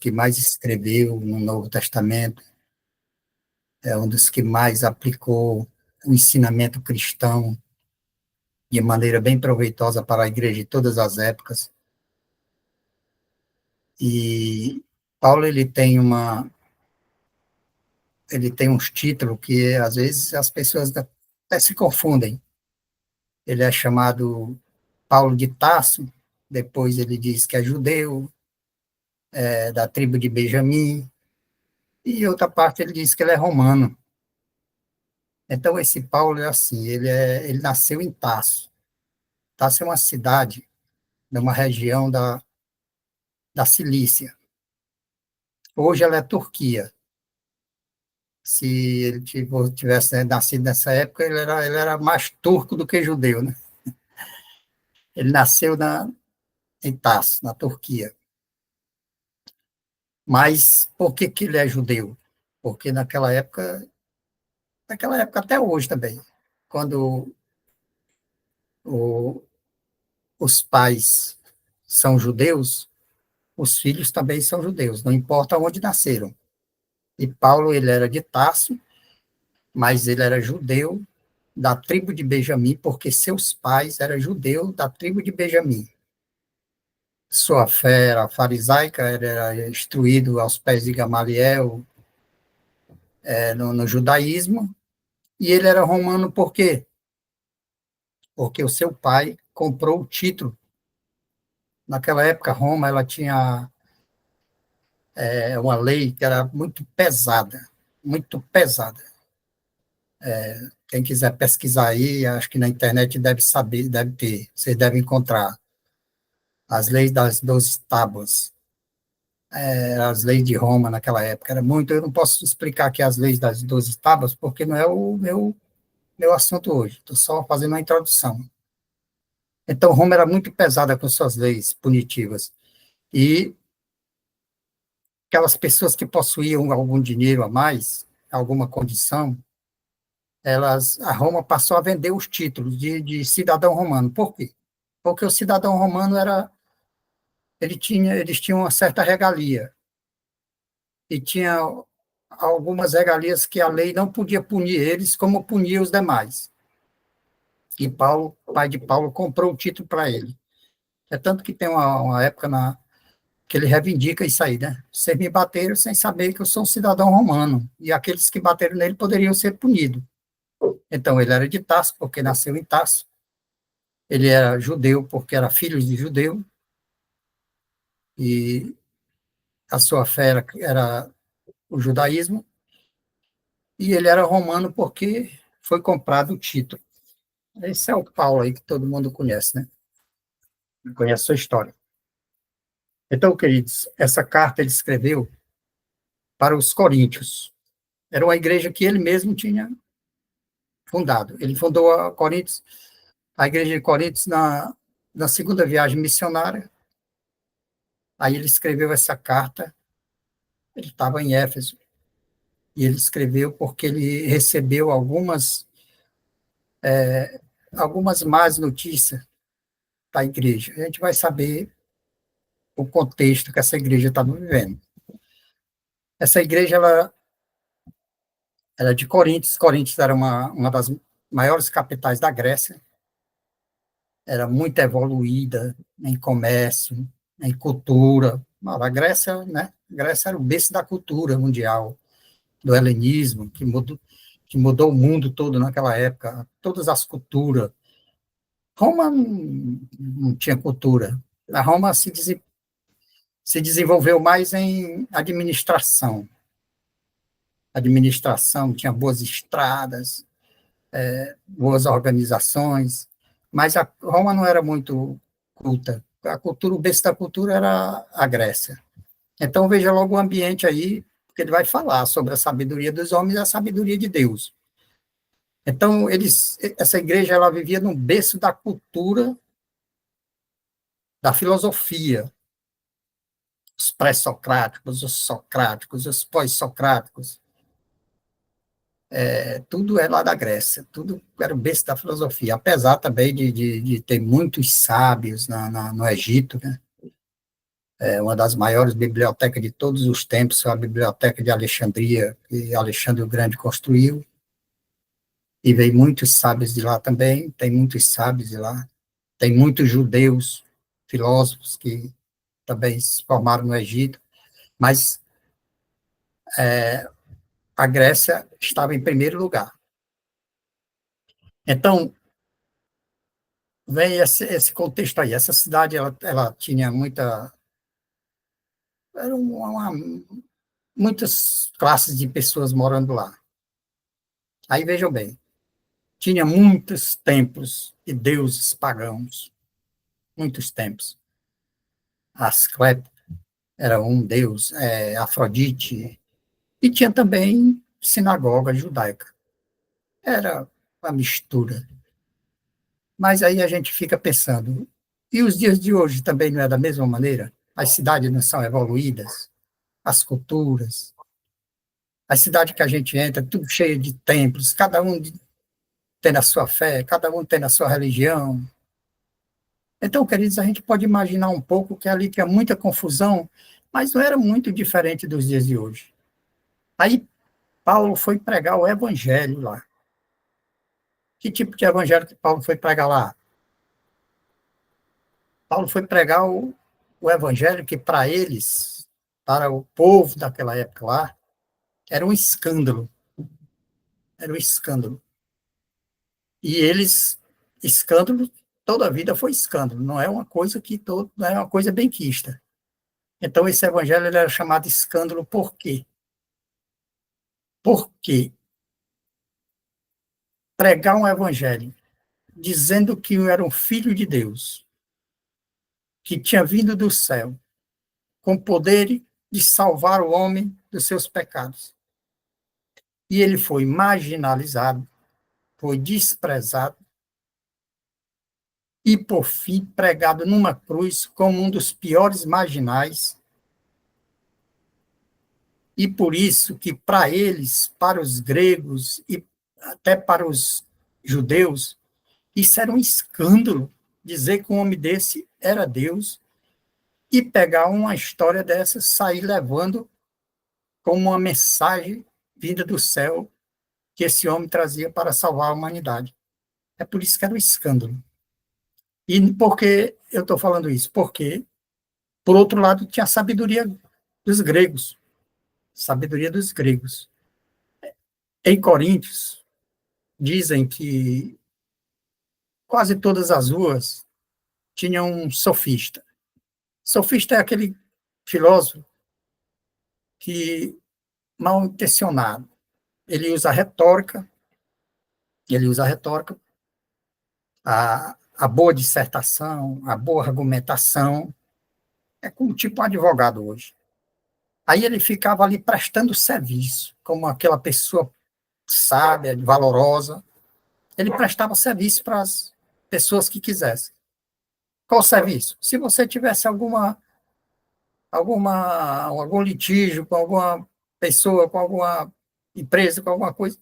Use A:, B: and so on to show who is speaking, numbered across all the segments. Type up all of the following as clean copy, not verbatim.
A: que mais escreveu no Novo Testamento, é um dos que mais aplicou o ensinamento cristão de maneira bem proveitosa para a igreja de todas as épocas. E Paulo, ele tem uns títulos que, às vezes, as pessoas até se confundem. Ele é chamado Paulo de Tarso, depois ele diz que é judeu, da tribo de Benjamim, e outra parte ele diz que ele é romano. Então, esse Paulo é assim, ele nasceu em Tarso. Tarso é uma cidade, de uma região da Cilícia. Hoje ela é Turquia. Se ele tivesse, né, nascido nessa época, ele era mais turco do que judeu, né? Ele nasceu em Tarso, na Turquia. Mas por que que ele é judeu? Porque naquela época até hoje também, quando o, os pais são judeus, os filhos também são judeus, não importa onde nasceram. E Paulo, ele era de Tarso, mas ele era judeu da tribo de Benjamim, porque seus pais eram judeus da tribo de Benjamim. Sua fé era farisaica, era instruído aos pés de Gamaliel, no judaísmo, e ele era romano por quê? Porque o seu pai comprou o título. Naquela época, Roma ela tinha uma lei que era muito pesada, muito pesada. Quem quiser pesquisar aí, acho que na internet deve saber, deve ter, vocês devem encontrar. As leis das 12 tábuas, as leis de Roma naquela época, era muito, eu não posso explicar aqui as leis das 12 tábuas, porque não é o meu assunto hoje, estou só fazendo uma introdução. Então, Roma era muito pesada com suas leis punitivas, e aquelas pessoas que possuíam algum dinheiro a mais, alguma condição, a Roma passou a vender os títulos de cidadão romano. Por quê? Porque o cidadão romano eles tinham uma certa regalia, e tinha algumas regalias que a lei não podia punir eles como punia os demais. E Paulo, pai de Paulo, comprou o título para ele. É tanto que tem uma época que ele reivindica isso aí, né? Vocês me bateram sem saber que eu sou um cidadão romano, e aqueles que bateram nele poderiam ser punidos. Então, ele era de Tarso, porque nasceu em Tarso. Ele era judeu, porque era filho de judeu, e a sua fé era o judaísmo, e ele era romano porque foi comprado o título. Esse é o Paulo aí que todo mundo conhece, né? Conhece a sua história. Então, queridos, essa carta ele escreveu para os coríntios. Era uma igreja que ele mesmo tinha fundado. Ele fundou a igreja de Coríntios na segunda viagem missionária. Aí ele escreveu essa carta, ele estava em Éfeso, e ele escreveu porque ele recebeu algumas más notícias da igreja. A gente vai saber o contexto que essa igreja estava vivendo. Essa igreja, ela era de Coríntios. Coríntios era uma das maiores capitais da Grécia, era muito evoluída em comércio, em cultura. A Grécia, né? A Grécia era o berço da cultura mundial, do helenismo, que mudou o mundo todo naquela época, todas as culturas. Roma não tinha cultura. A Roma se desenvolveu mais em administração. Administração, tinha boas estradas, boas organizações, mas a Roma não era muito culta. A cultura, o berço da cultura era a Grécia. Então, veja logo o ambiente aí, porque ele vai falar sobre a sabedoria dos homens e a sabedoria de Deus. Então, essa igreja ela vivia no berço da cultura, da filosofia, os pré-socráticos, os socráticos, os pós-socráticos, tudo é lá da Grécia, tudo era o berço da filosofia, apesar também de ter muitos sábios no Egito, né? uma das maiores bibliotecas de todos os tempos, a Biblioteca de Alexandria, que Alexandre o Grande construiu, e veio muitos sábios de lá também, tem muitos sábios de lá, tem muitos judeus, filósofos, que também se formaram no Egito, mas a Grécia estava em primeiro lugar. Então, vem esse contexto aí, essa cidade, ela tinha era muitas classes de pessoas morando lá. Aí, vejam bem, tinha muitos templos e deuses pagãos, muitos templos. Asclepio era um deus, Afrodite, e tinha também sinagoga judaica. Era uma mistura. Mas aí a gente fica pensando, e os dias de hoje também não é da mesma maneira? As cidades não são evoluídas, as culturas, a cidade que a gente entra, tudo cheio de templos, cada um tendo a sua fé, cada um tendo a sua religião. Então, queridos, a gente pode imaginar um pouco que ali tinha muita confusão, mas não era muito diferente dos dias de hoje. Aí Paulo foi pregar o evangelho lá. Que tipo de evangelho que Paulo foi pregar lá? Paulo foi pregar o evangelho que para eles, para o povo daquela época lá, era um escândalo. Era um escândalo. E eles, escândalo, toda a vida foi escândalo, não é uma coisa não é uma coisa benquista. Então, esse evangelho ele era chamado escândalo por quê? Porque pregar um evangelho dizendo que eu era um filho de Deus, que tinha vindo do céu, com poder de salvar o homem dos seus pecados. E ele foi marginalizado, foi desprezado e, por fim, pregado numa cruz como um dos piores marginais. E por isso que para eles, para os gregos e até para os judeus, isso era um escândalo, dizer que um homem desse era Deus e pegar uma história dessa, sair levando como uma mensagem vinda do céu que esse homem trazia para salvar a humanidade. É por isso que era um escândalo. E por que eu estou falando isso? Porque, por outro lado, tinha a sabedoria dos gregos. Sabedoria dos gregos. Em Coríntios, dizem que quase todas as ruas tinham um sofista. Sofista é aquele filósofo que, mal intencionado, ele usa a retórica, a boa dissertação, a boa argumentação, é como tipo um advogado hoje. Aí ele ficava ali prestando serviço, como aquela pessoa sábia, valorosa. Ele prestava serviço para as pessoas que quisessem. Qual serviço? Se você tivesse algum litígio com alguma pessoa, com alguma empresa, com alguma coisa,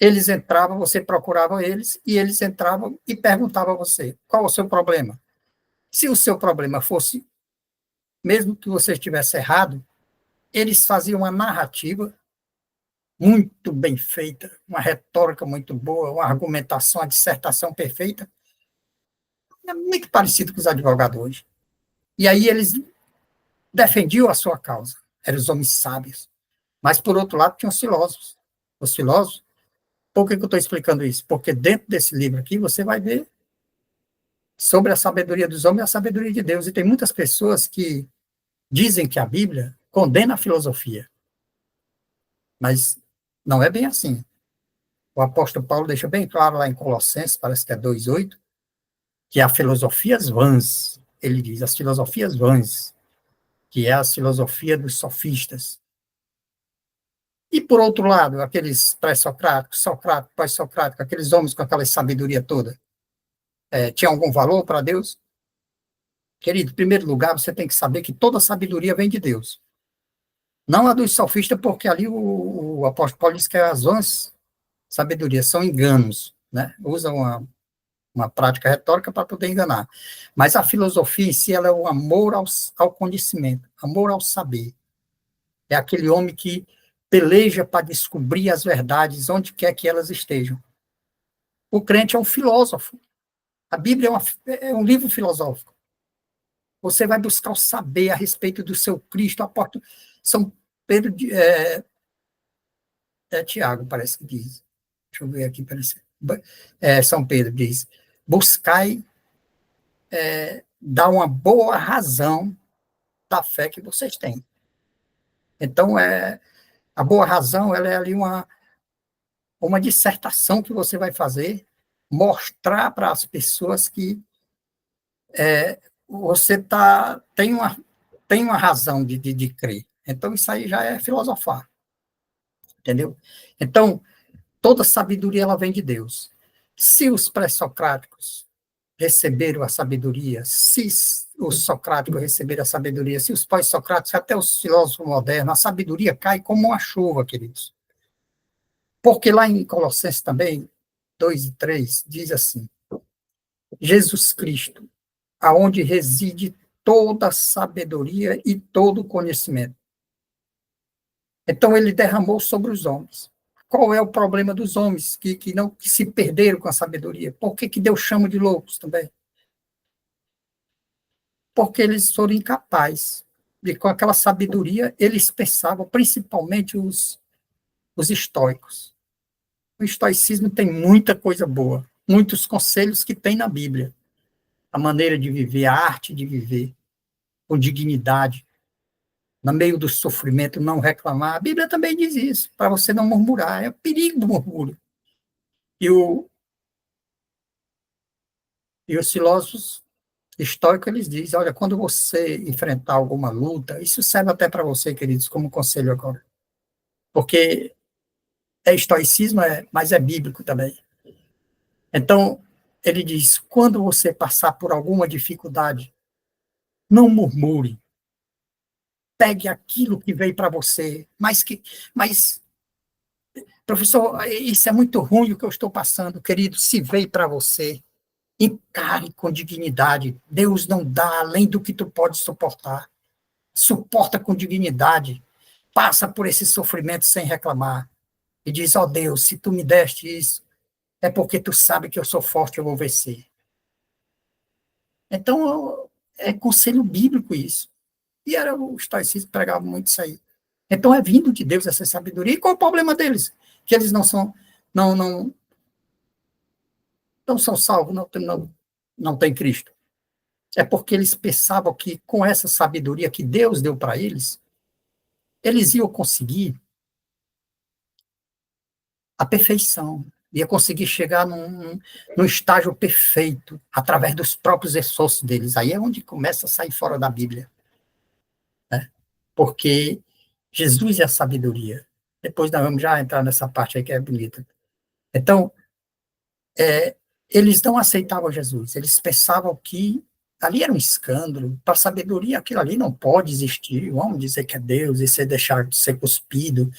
A: eles entravam, você procurava eles, e eles entravam e perguntavam a você, qual o seu problema? Se o seu problema fosse, mesmo que você estivesse errado, eles faziam uma narrativa muito bem feita, uma retórica muito boa, uma argumentação, uma dissertação perfeita, é muito parecido com os advogados hoje. E aí eles defendiam a sua causa, eram os homens sábios. Mas, por outro lado, tinha os filósofos. Os filósofos, por que eu estou explicando isso? Porque dentro desse livro aqui você vai ver sobre a sabedoria dos homens e a sabedoria de Deus. E tem muitas pessoas que dizem que a Bíblia condena a filosofia. Mas não é bem assim. O apóstolo Paulo deixa bem claro lá em Colossenses, parece que é 2:8, que há filosofias vãs. Ele diz, as filosofias vãs, que é a filosofia dos sofistas. E, por outro lado, aqueles pré-socráticos, socráticos, pós-socráticos, aqueles homens com aquela sabedoria toda, tinha algum valor para Deus? Querido, em primeiro lugar, você tem que saber que toda sabedoria vem de Deus. Não a dos sofistas, porque ali o apóstolo Paulo diz que as vãs sabedorias são enganos, né? Usa uma prática retórica para poder enganar. Mas a filosofia em si, ela é o amor ao conhecimento, amor ao saber. É aquele homem que peleja para descobrir as verdades onde quer que elas estejam. O crente é um filósofo. A Bíblia é um livro filosófico. Você vai buscar o saber a respeito do seu Cristo. São Pedro, Tiago, parece que diz. Deixa eu ver aqui, parece. São Pedro diz: buscai dar uma boa razão da fé que vocês têm. Então, a boa razão, ela é ali uma dissertação que você vai fazer, mostrar para as pessoas que você tem uma razão de crer. Então, isso aí já é filosofar, entendeu? Então, toda sabedoria ela vem de Deus. Se os pré-socráticos receberam a sabedoria, se os socráticos receberam a sabedoria, se os pós-socráticos, até os filósofos modernos, a sabedoria cai como uma chuva, queridos. Porque lá em Colossenses também, 2 e 3, diz assim: Jesus Cristo, aonde reside toda a sabedoria e todo o conhecimento. Então, ele derramou sobre os homens. Qual é o problema dos homens que se perderam com a sabedoria? Por que Deus chama de loucos também? Porque eles foram incapazes de, com aquela sabedoria, eles pensavam, principalmente os estoicos. O estoicismo tem muita coisa boa, muitos conselhos que tem na Bíblia. A maneira de viver, a arte de viver, com dignidade, no meio do sofrimento, não reclamar. A Bíblia também diz isso, para você não murmurar. É o perigo do murmúrio. E os filósofos estoicos, eles dizem: olha, quando você enfrentar alguma luta, isso serve até para você, queridos, como conselho agora. Porque estoicismo, mas é bíblico também. Então, ele diz: quando você passar por alguma dificuldade, não murmure. Pegue aquilo que veio para você. Mas, professor, isso é muito ruim o que eu estou passando, querido. Se veio para você, encare com dignidade. Deus não dá além do que tu pode suportar. Suporta com dignidade. Passa por esse sofrimento sem reclamar. E diz: ó Deus, se tu me deste isso, é porque tu sabe que eu sou forte, eu vou vencer. Então, é conselho bíblico isso. E era o estoicismo pregava muito isso aí. Então, é vindo de Deus essa sabedoria. E qual é o problema deles? Que eles não são salvos, não têm Cristo. É porque eles pensavam que com essa sabedoria que Deus deu para eles iam conseguir a perfeição, ia conseguir chegar num estágio perfeito, através dos próprios esforços deles. Aí é onde começa a sair fora da Bíblia. Né? Porque Jesus é a sabedoria. Depois nós vamos já entrar nessa parte aí que é bonita. Então, eles não aceitavam Jesus, eles pensavam que ali era um escândalo, para a sabedoria aquilo ali não pode existir, vamos dizer que é Deus, e ser deixar de ser cuspido,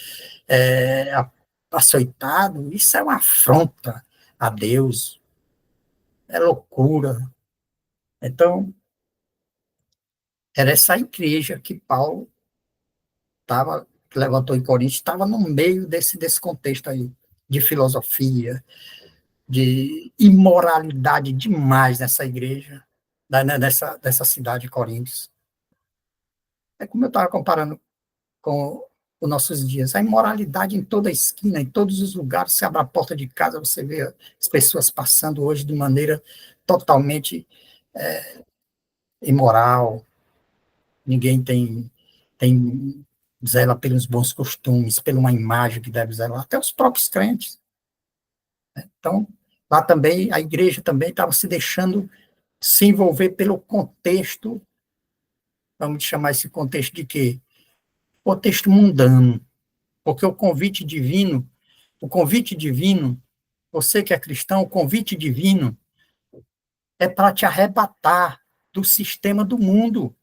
A: açoitado, isso é uma afronta a Deus, é loucura. Então, era essa igreja que Paulo que levantou em Corinto, estava no meio desse contexto aí, de filosofia, de imoralidade demais nessa igreja, dessa cidade de Coríntios. É como eu estava comparando com os nossos dias, a imoralidade em toda a esquina, em todos os lugares, você abre a porta de casa, você vê as pessoas passando hoje de maneira totalmente imoral, ninguém tem zela pelos bons costumes, pela uma imagem que deve zelar, até os próprios crentes. Então, lá também, a igreja também estava se deixando se envolver pelo contexto, vamos chamar esse contexto de quê? Contexto mundano, porque o convite divino, você que é cristão, o convite divino é para te arrebatar do sistema do mundo,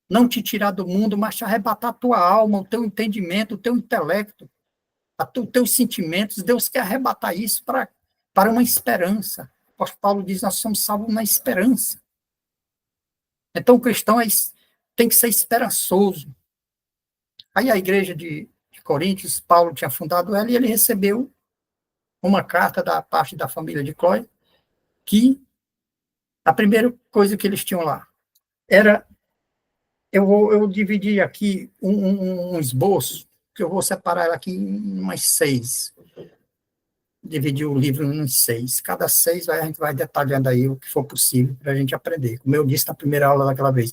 A: não te tirar do mundo, mas te arrebatar a tua alma, o teu entendimento, o teu intelecto, os teus sentimentos. Deus quer arrebatar isso para uma esperança. apóstolo Paulo diz, nós somos salvos na esperança. Então, o cristão tem que ser esperançoso. Aí a igreja de Coríntios, Paulo tinha fundado ela, e ele recebeu uma carta da parte da família de Cloé, que a primeira coisa que eles tinham lá era, eu dividi aqui um esboço, que eu vou separar ela aqui em umas 6, dividir o livro em 6, cada 6 a gente vai detalhando aí o que for possível para a gente aprender, como eu disse na primeira aula daquela vez,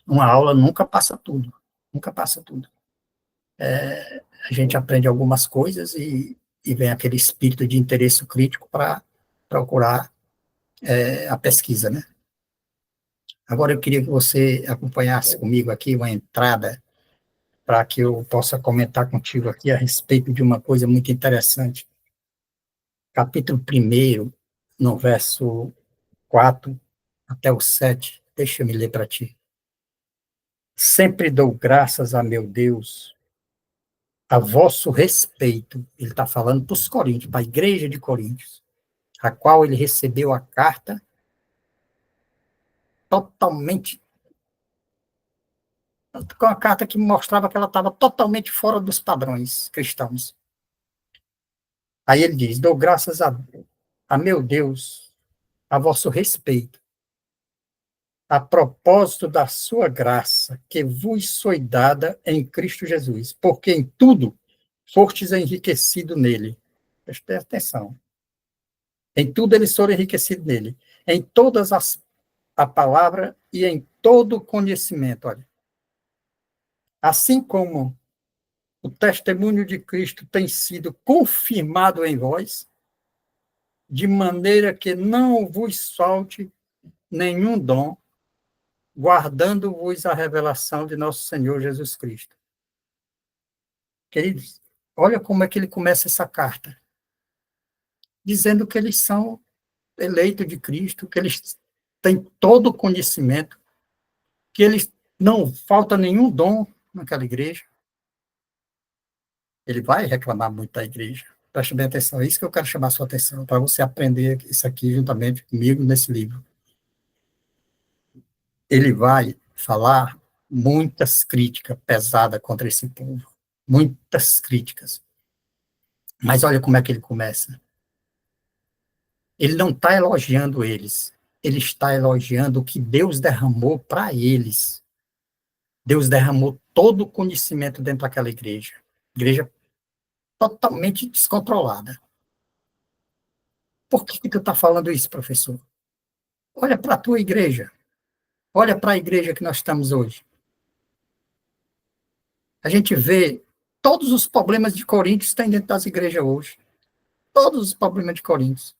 A: uma aula nunca passa tudo, nunca passa tudo. A gente aprende algumas coisas e vem aquele espírito de interesse crítico para procurar a pesquisa, né? Agora eu queria que você acompanhasse comigo aqui uma entrada para que eu possa comentar contigo aqui a respeito de uma coisa muito interessante. Capítulo 1, no verso 4 até o 7, deixa eu me ler para ti. Sempre dou graças a meu Deus a vosso respeito. Ele está falando para os coríntios, para a igreja de Coríntios, a qual ele recebeu a carta totalmente, com a carta que mostrava que ela estava totalmente fora dos padrões cristãos. Aí ele diz, dou graças a meu Deus, a vosso respeito, a propósito da sua graça, que vos foi dada em Cristo Jesus, porque em tudo fostes enriquecido nele. Preste atenção. Em tudo eles foram enriquecidos nele. Em todas a palavra e em todo o conhecimento. Olha. Assim como o testemunho de Cristo tem sido confirmado em vós, de maneira que não vos falte nenhum dom, guardando-vos a revelação de nosso Senhor Jesus Cristo. Queridos, olha como é que ele começa essa carta, dizendo que eles são eleitos de Cristo, que eles têm todo o conhecimento, que eles não falta nenhum dom naquela igreja. Ele vai reclamar muito da igreja. Preste bem atenção, é isso que eu quero chamar a sua atenção, para você aprender isso aqui juntamente comigo nesse livro. Ele vai falar muitas críticas pesadas contra esse povo, muitas críticas. Mas olha como é que ele começa. Ele não está elogiando eles, ele está elogiando o que Deus derramou para eles. Deus derramou todo o conhecimento dentro daquela igreja. Igreja totalmente descontrolada. Por que tu está falando isso, professor? Olha para a tua igreja. Olha para a igreja que nós estamos hoje. A gente vê todos os problemas de Coríntios que tem dentro das igrejas hoje. Todos os problemas de Coríntios.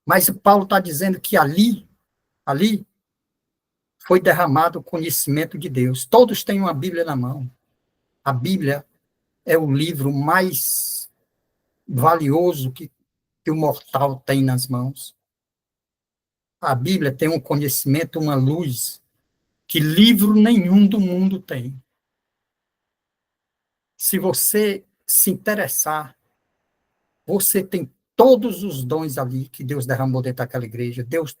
A: Mas o Paulo está dizendo que ali foi derramado o conhecimento de Deus. Todos têm uma Bíblia na mão. A Bíblia é o livro mais valioso que o mortal tem nas mãos. A Bíblia tem um conhecimento, uma luz, que livro nenhum do mundo tem. Se você se interessar, você tem todos os dons ali que Deus derramou dentro daquela igreja. Deus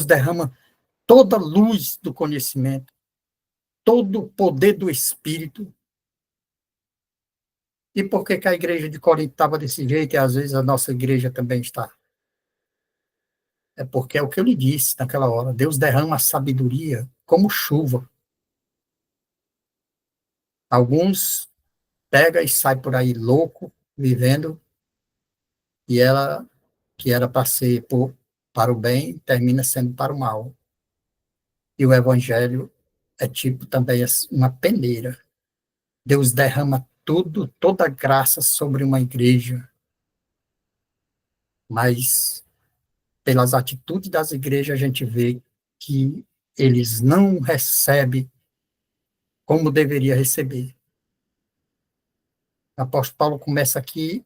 A: derrama toda a luz do conhecimento, todo o poder do Espírito. E por que a igreja de Corinto estava desse jeito e às vezes a nossa igreja também está? É porque é o que eu lhe disse naquela hora. Deus derrama a sabedoria como chuva. Alguns pega e sai por aí louco, vivendo, e ela, que era para ser para o bem, termina sendo para o mal. E o evangelho é tipo também uma peneira. Deus derrama tudo, toda a graça sobre uma igreja, mas pelas atitudes das igrejas a gente vê que eles não recebem como deveria receber. O apóstolo Paulo começa aqui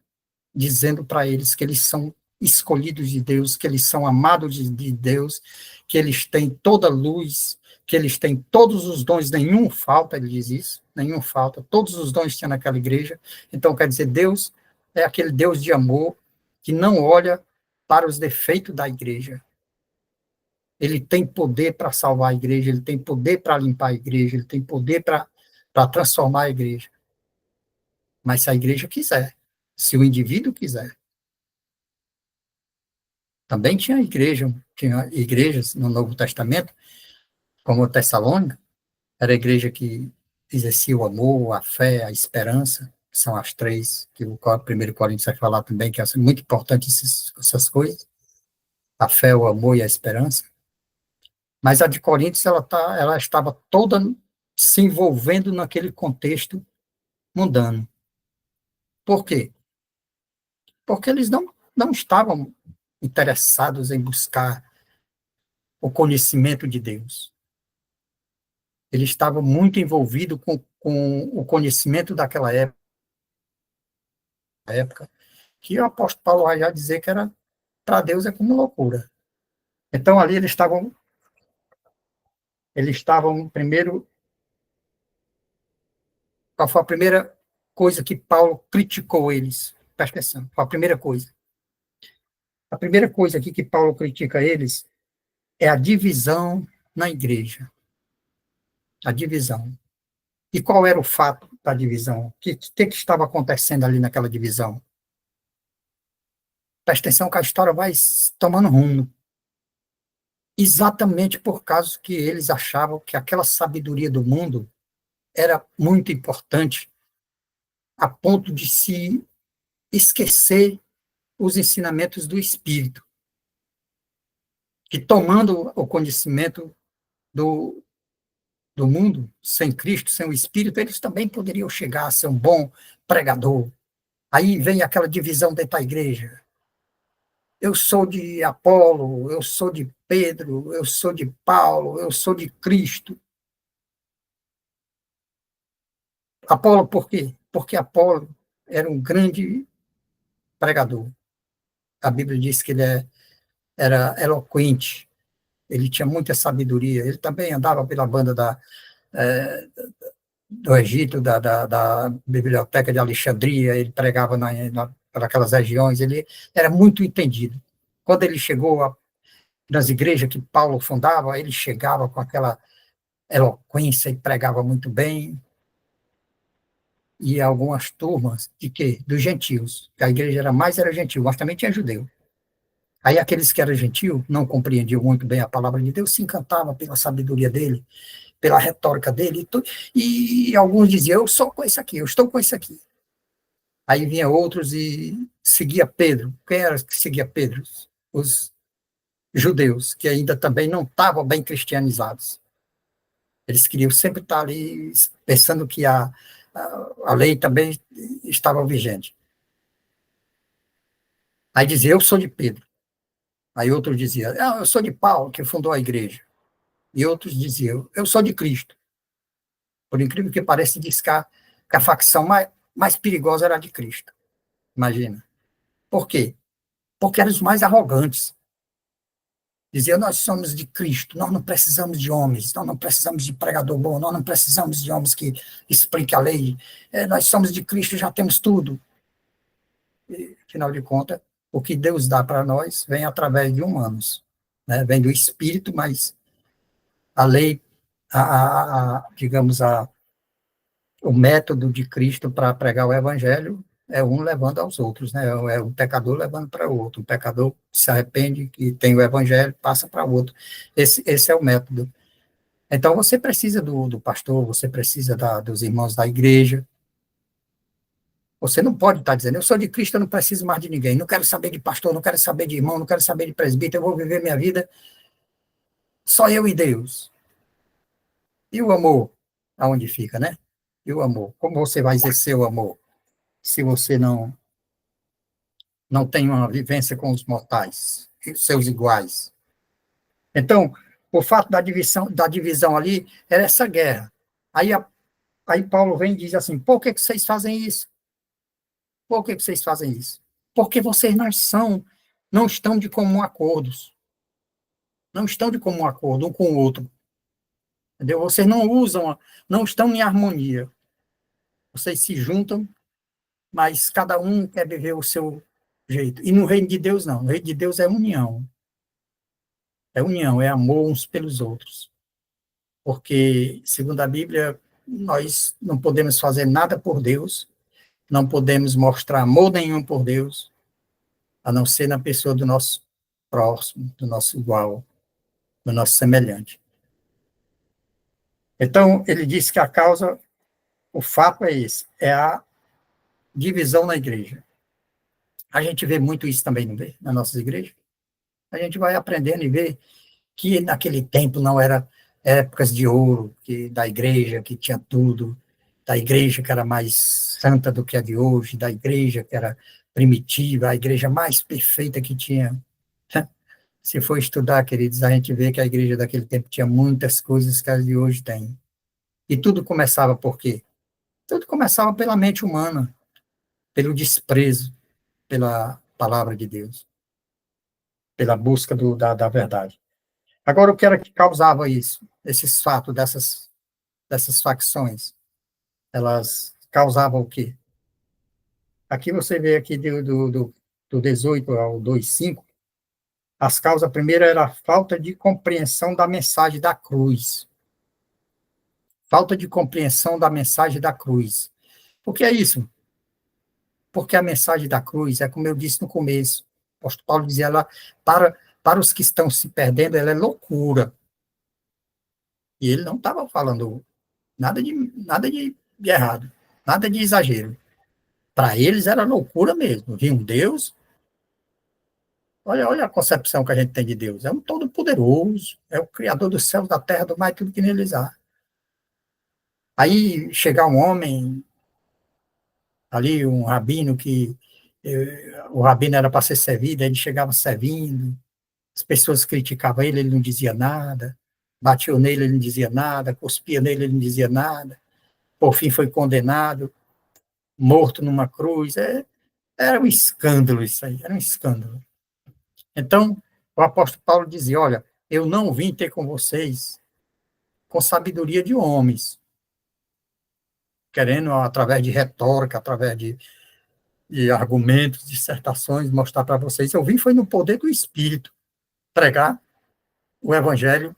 A: dizendo para eles que eles são escolhidos de Deus, que eles são amados de Deus, que eles têm toda a luz, que eles têm todos os dons, nenhum falta, ele diz isso, nenhum falta, todos os dons tinha naquela igreja. Então, quer dizer, Deus é aquele Deus de amor que não olha para os defeitos da igreja. Ele tem poder para salvar a igreja, ele tem poder para limpar a igreja, ele tem poder para transformar a igreja. Mas se a igreja quiser, se o indivíduo quiser. Também tinha igrejas no Novo Testamento, como o Tessalônica, era a igreja que exercia o amor, a fé, a esperança, que são as três, que o 1 Coríntios vai falar também, que é muito importante essas coisas, a fé, o amor e a esperança. Mas a de Coríntios, ela estava toda se envolvendo naquele contexto mundano. Por quê? Porque eles não estavam interessados em buscar o conhecimento de Deus. Eles estavam muito envolvidos com o conhecimento daquela época, que o apóstolo Paulo vai já dizer que era, para Deus é como loucura. Então, ali eles estavam primeiro, qual foi a primeira coisa que Paulo criticou eles? Presta atenção, foi a primeira coisa. A primeira coisa aqui que Paulo critica eles é a divisão na igreja. A divisão. E qual era o fato da divisão? O que estava acontecendo ali naquela divisão? Presta atenção que a história vai tomando rumo. Exatamente por causa que eles achavam que aquela sabedoria do mundo era muito importante, a ponto de se esquecer os ensinamentos do Espírito, que tomando o conhecimento do mundo, sem Cristo, sem o Espírito, eles também poderiam chegar a ser um bom pregador. Aí vem aquela divisão dentro da igreja. Eu sou de Apolo, eu sou de Pedro, eu sou de Paulo, eu sou de Cristo. Apolo por quê? Porque Apolo era um grande pregador. A Bíblia diz que era eloquente, ele tinha muita sabedoria, ele também andava pela banda do Egito, da Biblioteca de Alexandria, ele pregava naquelas regiões, ele era muito entendido. Quando ele chegou nas igrejas que Paulo fundava, ele chegava com aquela eloquência e pregava muito bem, e algumas turmas de quê? Dos gentios, que a igreja era gentil, mas também tinha judeu. Aí aqueles que eram gentil, não compreendiam muito bem a palavra de Deus, se encantavam pela sabedoria dele, pela retórica dele, e alguns diziam, eu sou com isso aqui, eu estou com isso aqui. Aí vinha outros e seguia Pedro. Quem era que seguia Pedro? Os judeus, que ainda também não estavam bem cristianizados. Eles queriam sempre estar ali pensando que a lei também estava vigente. Aí dizia, eu sou de Pedro. Aí outro dizia, eu sou de Paulo, que fundou a igreja. E outros diziam, eu sou de Cristo. Por incrível que pareça, diz que a facção mais perigosa era a de Cristo. Imagina. Por quê? Porque eram os mais arrogantes. Diziam, nós somos de Cristo, nós não precisamos de homens, nós não precisamos de pregador bom, nós não precisamos de homens que expliquem a lei, nós somos de Cristo, já temos tudo. E, afinal de contas, o que Deus dá para nós vem através de humanos, né? Vem do Espírito, mas a lei, digamos, o método de Cristo para pregar o Evangelho é um levando aos outros, né? É um pecador levando para o outro. Um pecador se arrepende, que tem o Evangelho, passa para o outro. Esse é o método. Então, você precisa do pastor, você precisa dos irmãos da igreja. Você não pode estar dizendo, eu sou de Cristo, eu não preciso mais de ninguém. Não quero saber de pastor, não quero saber de irmão, não quero saber de presbítero, eu vou viver minha vida só eu e Deus. E o amor? Aonde fica, né? E o amor? Como você vai exercer o amor se você não tem uma vivência com os mortais, seus iguais? Então, o fato da divisão ali era essa guerra. Aí Paulo vem e diz assim, por que vocês fazem isso? Por que vocês fazem isso? Porque vocês não estão de comum acordos. Não estão de comum acordo um com o outro. Entendeu? Vocês não estão em harmonia. Vocês se juntam, mas cada um quer viver jeito. E no reino de Deus, não. No reino de Deus é união. É união, é amor uns pelos outros. Porque, segundo a Bíblia, nós não podemos fazer nada por Deus, não podemos mostrar amor nenhum por Deus, a não ser na pessoa do nosso próximo, do nosso igual, do nosso semelhante. Então, ele disse que a causa, o fato é esse, é a divisão na igreja. A gente vê muito isso também, não vê? Nas nossas igrejas. A gente vai aprendendo e vê que naquele tempo não era épocas de ouro, que da igreja que tinha tudo, da igreja que era mais santa do que a de hoje, da igreja que era primitiva, a igreja mais perfeita que tinha. Se for estudar, queridos, a gente vê que a igreja daquele tempo tinha muitas coisas que a de hoje tem. E tudo começava por quê? Tudo começava pela mente humana, pelo desprezo pela palavra de Deus, pela busca da verdade. Agora, o que era que causava isso? Esses fatos dessas facções, elas causavam o quê? Aqui você vê aqui do 18 ao 2:5, as causas, a primeira era a falta de compreensão da mensagem da cruz. Falta de compreensão da mensagem da cruz. Por que é isso? Porque a mensagem da cruz, é como eu disse no começo, o apóstolo Paulo dizia lá, para os que estão se perdendo, ela é loucura. E ele não estava falando nada de errado, nada de exagero. Para eles era loucura mesmo. Viam Deus, olha a concepção que a gente tem de Deus. É um todo-poderoso, é o Criador dos céus, da terra, do mar e tudo que neles há. Aí chegar um homem, ali, um rabino, que o rabino era para ser servido, ele chegava servindo, as pessoas criticavam ele não dizia nada, batiam nele, ele não dizia nada, cuspia nele, ele não dizia nada, por fim foi condenado, morto numa cruz. Era um escândalo isso aí, era um escândalo. Então, o apóstolo Paulo dizia, olha, eu não vim ter com vocês com sabedoria de homens, querendo, através de retórica, através de argumentos, dissertações, mostrar para vocês. Eu vim foi no poder do Espírito, pregar o evangelho,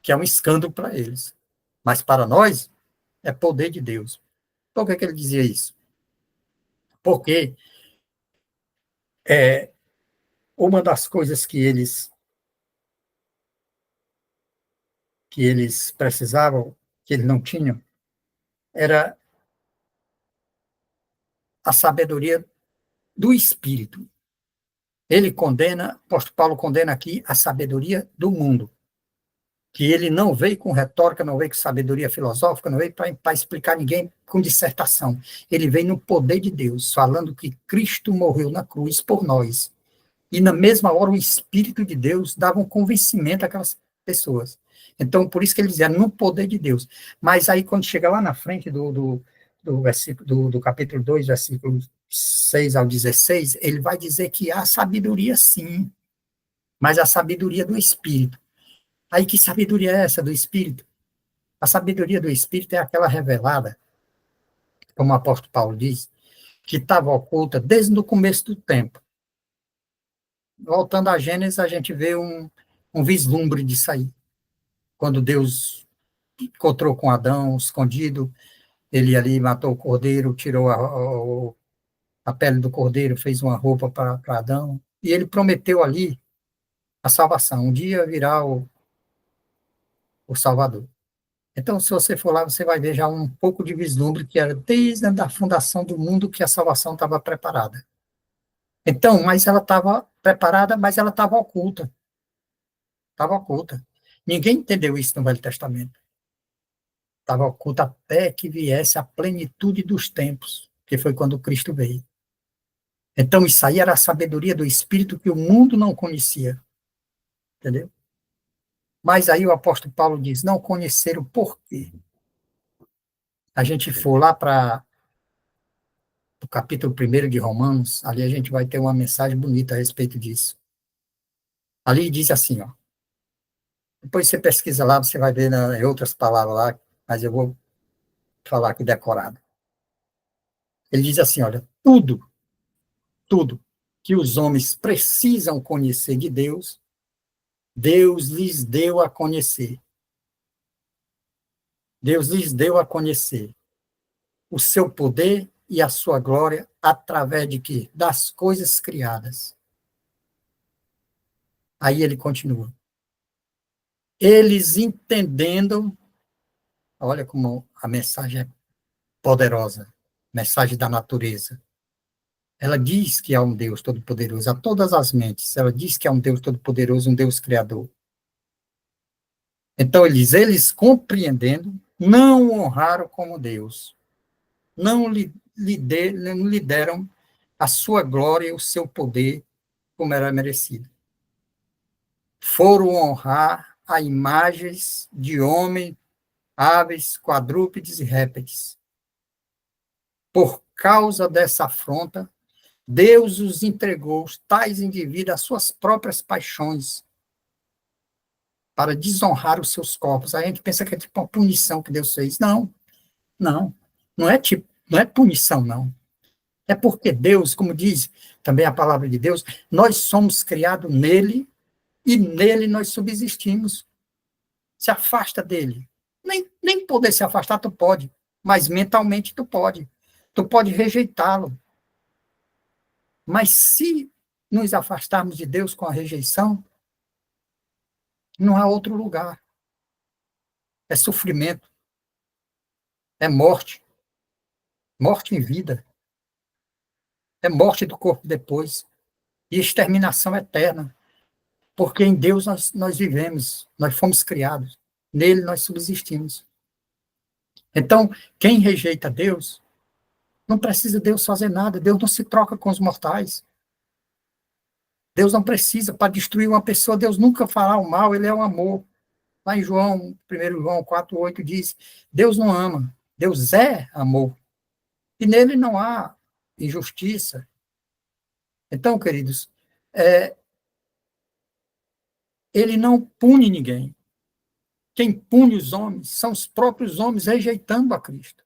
A: que é um escândalo para eles. Mas para nós, é poder de Deus. Por que ele dizia isso? Porque uma das coisas que eles precisavam, que eles não tinham, era a sabedoria do Espírito. Ele condena, o apóstolo Paulo condena aqui a sabedoria do mundo, que ele não veio com retórica, não veio com sabedoria filosófica, não veio para explicar ninguém com dissertação. Ele veio no poder de Deus, falando que Cristo morreu na cruz por nós. E na mesma hora o Espírito de Deus dava um convencimento àquelas pessoas. Então, por isso que ele dizia, no poder de Deus. Mas aí, quando chega lá na frente do versículo, do capítulo 2, versículo 6 ao 16, ele vai dizer que há sabedoria sim, mas a sabedoria do Espírito. Aí, que sabedoria é essa do Espírito? A sabedoria do Espírito é aquela revelada, como o apóstolo Paulo diz, que estava oculta desde o começo do tempo. Voltando a Gênesis, a gente vê um vislumbre disso aí. Quando Deus encontrou com Adão, escondido, ele ali matou o cordeiro, tirou a pele do cordeiro, fez uma roupa para Adão, e ele prometeu ali a salvação. Um dia virá o Salvador. Então, se você for lá, você vai ver já um pouco de vislumbre, que era desde a fundação do mundo que a salvação estava preparada. Então, mas ela estava preparada, mas ela estava oculta. Estava oculta. Ninguém entendeu isso no Velho Testamento. Estava oculta até que viesse a plenitude dos tempos, que foi quando Cristo veio. Então, isso aí era a sabedoria do Espírito que o mundo não conhecia. Entendeu? Mas aí o apóstolo Paulo diz, não conheceram por quê. A gente for lá para o capítulo 1 de Romanos, ali a gente vai ter uma mensagem bonita a respeito disso. Ali diz assim, ó, depois você pesquisa lá, você vai ver em outras palavras lá, mas eu vou falar aqui decorado. Ele diz assim, olha, tudo, que os homens precisam conhecer de Deus, Deus lhes deu a conhecer. Deus lhes deu a conhecer o seu poder e a sua glória através de quê? Das coisas criadas. Aí ele continua. Eles entendendo, olha como a mensagem é poderosa, mensagem da natureza. Ela diz que há um Deus todo-poderoso, a todas as mentes. Ela diz que há um Deus todo-poderoso, um Deus criador. Então, eles compreendendo, não o honraram como Deus. Não lhe deram a sua glória e o seu poder como era merecido. Foram honrar a imagens de homem, aves, quadrúpedes e répteis. Por causa dessa afronta, Deus os entregou, tais indivíduos, às suas próprias paixões, para desonrar os seus corpos. A gente pensa que é tipo uma punição que Deus fez. Não, não. Não é punição, não. É porque Deus, como diz também a palavra de Deus, nós somos criados nele e nele nós subsistimos. Se afasta dele. Nem poder se afastar tu pode, mas mentalmente tu pode. Tu pode rejeitá-lo. Mas se nos afastarmos de Deus com a rejeição, não há outro lugar. É sofrimento, é morte, morte em vida, é morte do corpo depois, e exterminação eterna, porque em Deus nós vivemos, nós fomos criados, nele nós subsistimos. Então, quem rejeita Deus, não precisa Deus fazer nada, Deus não se troca com os mortais. Deus não precisa, para destruir uma pessoa, Deus nunca fará o mal, ele é o amor. Lá em João, 1 João 4,8 diz, Deus não ama, Deus é amor. E nele não há injustiça. Então, queridos, ele não pune ninguém. Quem pune os homens são os próprios homens rejeitando a Cristo.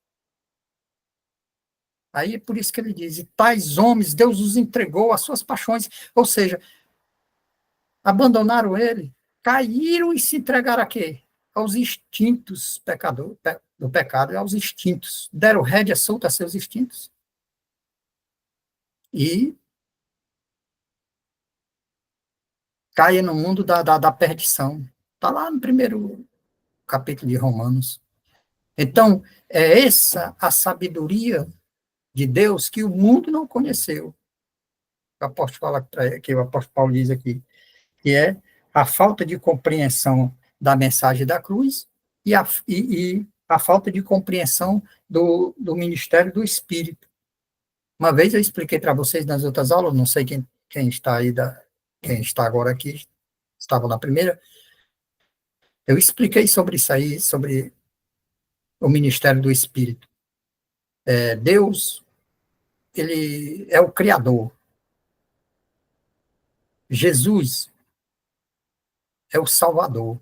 A: Aí é por isso que ele diz, e tais homens, Deus os entregou às suas paixões, ou seja, abandonaram ele, caíram e se entregaram a quê? Aos instintos do pecado, aos instintos. Deram rédea solta a seus instintos. E caem no mundo da perdição. Está lá no primeiro capítulo de Romanos. Então, é essa a sabedoria de Deus que o mundo não conheceu. Que o apóstolo Paulo diz aqui, que é a falta de compreensão da mensagem da cruz e a falta de compreensão do ministério do Espírito. Uma vez eu expliquei para vocês nas outras aulas, não sei quem está aí, quem está agora aqui, estava na primeira, eu expliquei sobre isso aí, sobre o ministério do Espírito. Deus, ele é o Criador. Jesus é o Salvador.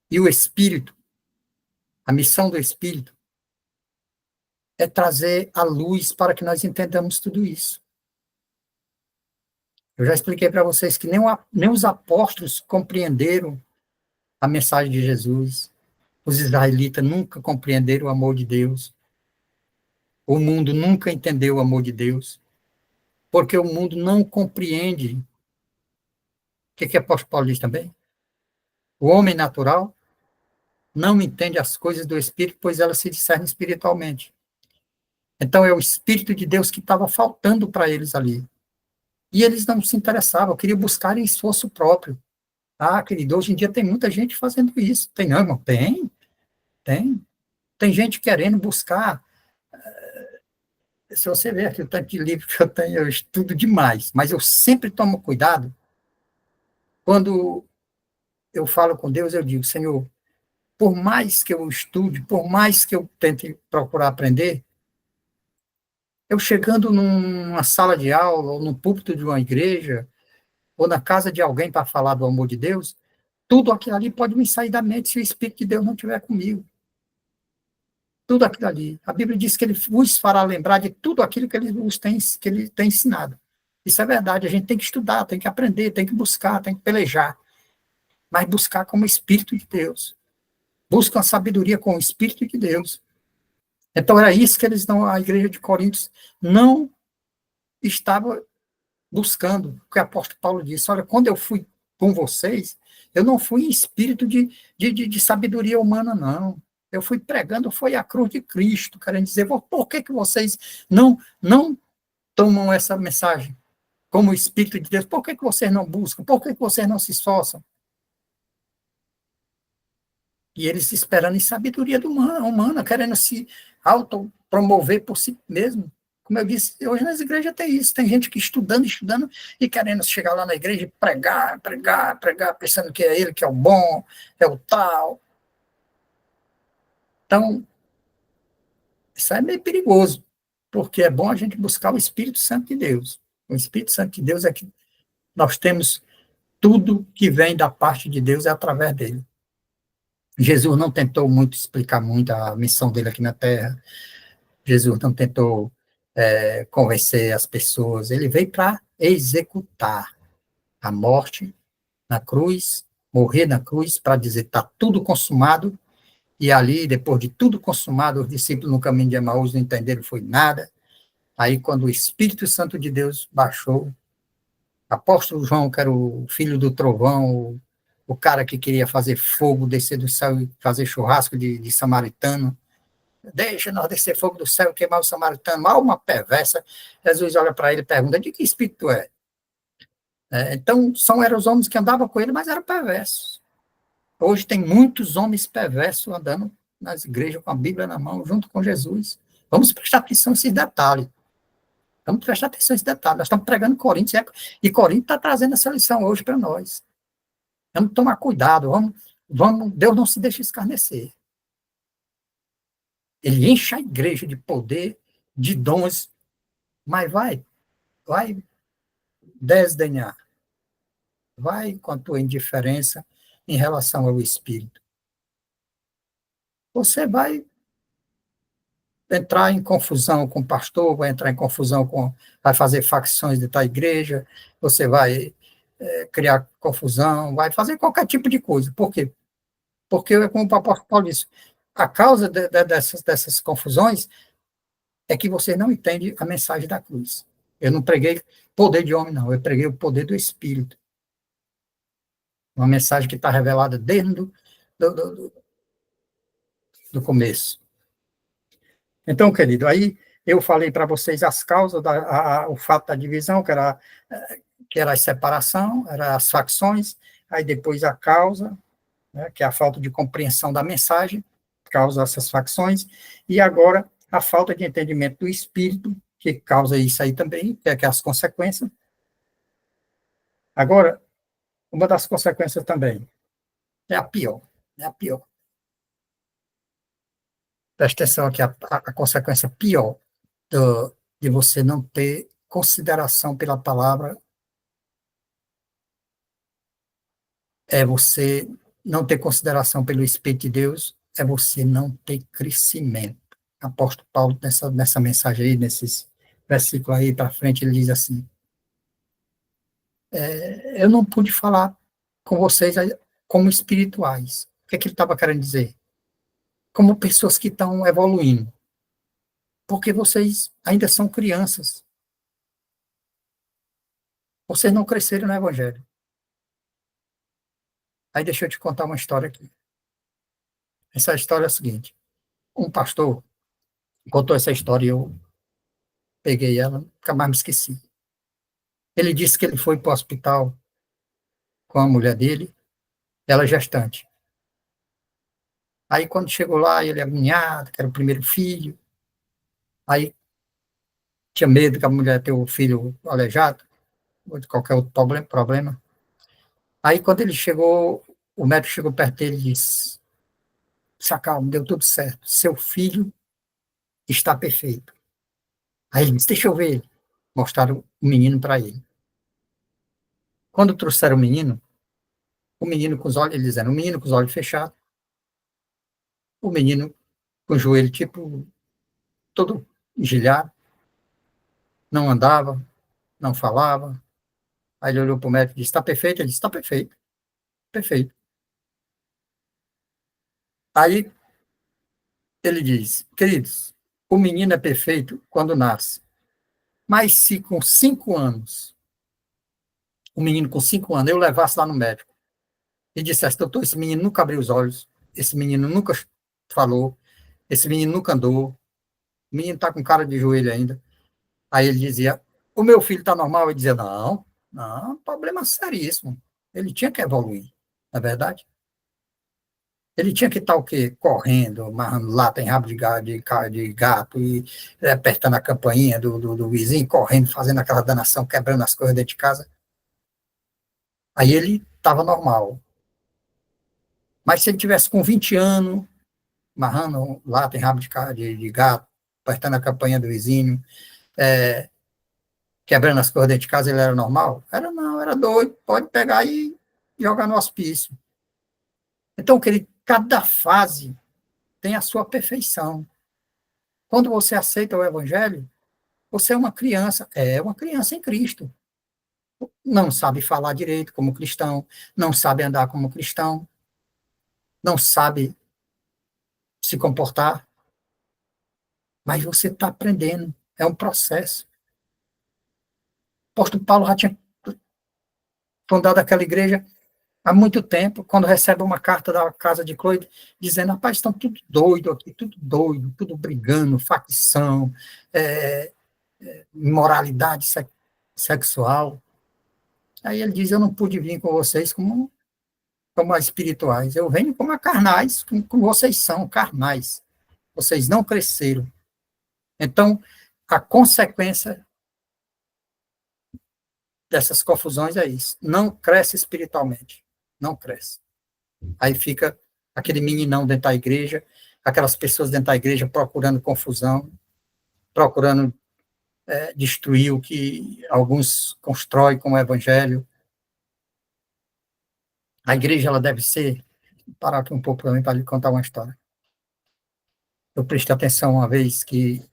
A: E o Espírito, a missão do Espírito, é trazer a luz para que nós entendamos tudo isso. Eu já expliquei para vocês que nem os apóstolos compreenderam a mensagem de Jesus. Os israelitas nunca compreenderam o amor de Deus. O mundo nunca entendeu o amor de Deus. Porque o mundo não compreende. O que o apóstolo Paulo diz também? O homem natural não entende as coisas do Espírito, pois elas se discernem espiritualmente. Então, é o Espírito de Deus que estava faltando para eles ali. E eles não se interessavam, queriam buscar em esforço próprio. Ah, querido, hoje em dia tem muita gente fazendo isso. Tem não, irmão? Tem. Tem gente querendo buscar. Se você ver aqui o tanto de livro que eu tenho, eu estudo demais, mas eu sempre tomo cuidado. Quando eu falo com Deus, eu digo, Senhor, por mais que eu estude, por mais que eu tente procurar aprender, eu chegando numa sala de aula, ou no púlpito de uma igreja, ou na casa de alguém para falar do amor de Deus, tudo aquilo ali pode me sair da mente se o Espírito de Deus não estiver comigo. Tudo aquilo ali. A Bíblia diz que ele vos fará lembrar de tudo aquilo que ele tem ensinado. Isso é verdade, a gente tem que estudar, tem que aprender, tem que buscar, tem que pelejar, mas buscar como Espírito de Deus. Buscam a sabedoria com o Espírito de Deus. Então, era isso que eles não, a igreja de Coríntios não estava buscando, o que o apóstolo Paulo disse, olha, quando eu fui com vocês, eu não fui em espírito de sabedoria humana, não. Eu fui pregando, foi a cruz de Cristo, querendo dizer, por que vocês não tomam essa mensagem como o Espírito de Deus? Por que vocês não buscam? Por que vocês não se esforçam? E eles esperando em sabedoria humana, querendo se autopromover por si mesmo. Como eu disse, hoje nas igrejas tem isso, tem gente que estudando, e querendo chegar lá na igreja e pregar, pensando que é ele que é o bom, é o tal. Então, isso é meio perigoso, porque é bom a gente buscar o Espírito Santo de Deus. O Espírito Santo de Deus é que nós temos tudo que vem da parte de Deus é através dele. Jesus não tentou muito explicar muito a missão dele aqui na Terra. Jesus não tentou convencer as pessoas. Ele veio para executar a morte na cruz, morrer na cruz, para dizer está tudo consumado. E ali, depois de tudo consumado, os discípulos no caminho de Emaús não entenderam foi nada. Aí, quando o Espírito Santo de Deus baixou, apóstolo João, que era o filho do trovão, o cara que queria fazer fogo, descer do céu e fazer churrasco de samaritano, deixa nós descer fogo do céu e queimar o samaritano, alma perversa. Jesus olha para ele e pergunta, de que espírito é? Então, eram os homens que andavam com ele, mas eram perversos. Hoje tem muitos homens perversos andando nas igrejas com a Bíblia na mão, junto com Jesus. Vamos prestar atenção nesse detalhe. Vamos prestar atenção nesse detalhe. Nós estamos pregando Coríntios, e Coríntios está trazendo essa lição hoje para nós. Vamos tomar cuidado, Deus não se deixa escarnecer. Ele enche a igreja de poder, de dons, mas vai desdenhar, vai com a tua indiferença em relação ao Espírito. Você vai entrar em confusão com o pastor, vai entrar em confusão vai fazer facções de tal igreja, você vai criar confusão, vai fazer qualquer tipo de coisa. Por quê? Porque, como o apóstolo Paulo disse, a causa dessas confusões é que você não entende a mensagem da cruz. Eu não preguei poder de homem, não. Eu preguei o poder do Espírito. Uma mensagem que está revelada desde do começo. Então, querido, aí eu falei para vocês as causas, o fato da divisão, que era a separação, eram as facções, aí depois a causa, né, que é a falta de compreensão da mensagem, causa essas facções, e agora a falta de entendimento do Espírito, que causa isso aí também, que é as consequências. Agora, uma das consequências também é a pior, é a pior. Presta atenção aqui, a consequência pior de você não ter consideração pela palavra é você não ter consideração pelo Espírito de Deus, é você não ter crescimento. Apóstolo Paulo, nessa mensagem aí, nesses versículos aí para frente, ele diz assim, eu não pude falar com vocês como espirituais. O que é que ele estava querendo dizer? Como pessoas que estão evoluindo. Porque vocês ainda são crianças. Vocês não cresceram no Evangelho. Aí deixa eu te contar uma história aqui. Essa história é a seguinte. Um pastor contou essa história e eu peguei ela, nunca mais me esqueci. Ele disse que ele foi para o hospital com a mulher dele, ela gestante. Aí, quando chegou lá, ele agoniado, que era o primeiro filho, aí tinha medo que a mulher ter o filho aleijado, ou de qualquer outro problema. Aí, quando ele chegou, o médico chegou perto dele e disse, se acalma, deu tudo certo, seu filho está perfeito. Aí ele disse, deixa eu ver ele. Mostraram o menino para ele. Quando trouxeram o menino com os olhos, eles disseram, o menino com os olhos fechados, o menino com o joelho tipo todo engilhado, não andava, não falava. Aí ele olhou para o médico e disse, está perfeito? Ele disse, está perfeito, perfeito. Aí ele diz, queridos, o menino é perfeito quando nasce, mas se com 5 anos, o menino com 5 anos, eu levasse lá no médico e dissesse, doutor, esse menino nunca abriu os olhos, esse menino nunca falou, esse menino nunca andou, o menino está com cara de joelho ainda. Aí ele dizia, o meu filho está normal? Ele dizia, não, não, problema seríssimo. Ele tinha que evoluir, não é verdade? Ele tinha que estar o quê? Correndo, amarrando lata em rabo de gato e apertando a campainha do vizinho, correndo, fazendo aquela danação, quebrando as coisas dentro de casa. Aí ele estava normal. Mas se ele tivesse com 20 anos, amarrando lata em rabo de gato, apertando a campainha do vizinho, é, quebrando as coisas dentro de casa, ele era normal? Era não, era doido, pode pegar e jogar no hospício. Então, querido, cada fase tem a sua perfeição. Quando você aceita o evangelho, você é uma criança em Cristo. Não sabe falar direito como cristão, não sabe andar como cristão, não sabe se comportar, mas você está aprendendo, é um processo. O apóstolo Paulo já tinha fundado aquela igreja há muito tempo, quando recebe uma carta da casa de Cloide, dizendo, rapaz, estão tudo doido aqui, tudo doido, tudo brigando, facção, é, imoralidade sexual. Aí ele diz, eu não pude vir com vocês como espirituais, eu venho como a carnais, como vocês são, carnais. Vocês não cresceram. Então, a consequência dessas confusões é isso. Não cresce espiritualmente. Não cresce. Aí fica aquele meninão dentro da igreja, aquelas pessoas dentro da igreja procurando confusão, procurando destruir o que alguns constroem com o evangelho. A igreja, ela deve ser, vou parar aqui um pouco também para lhe contar uma história. Eu prestei atenção uma vez que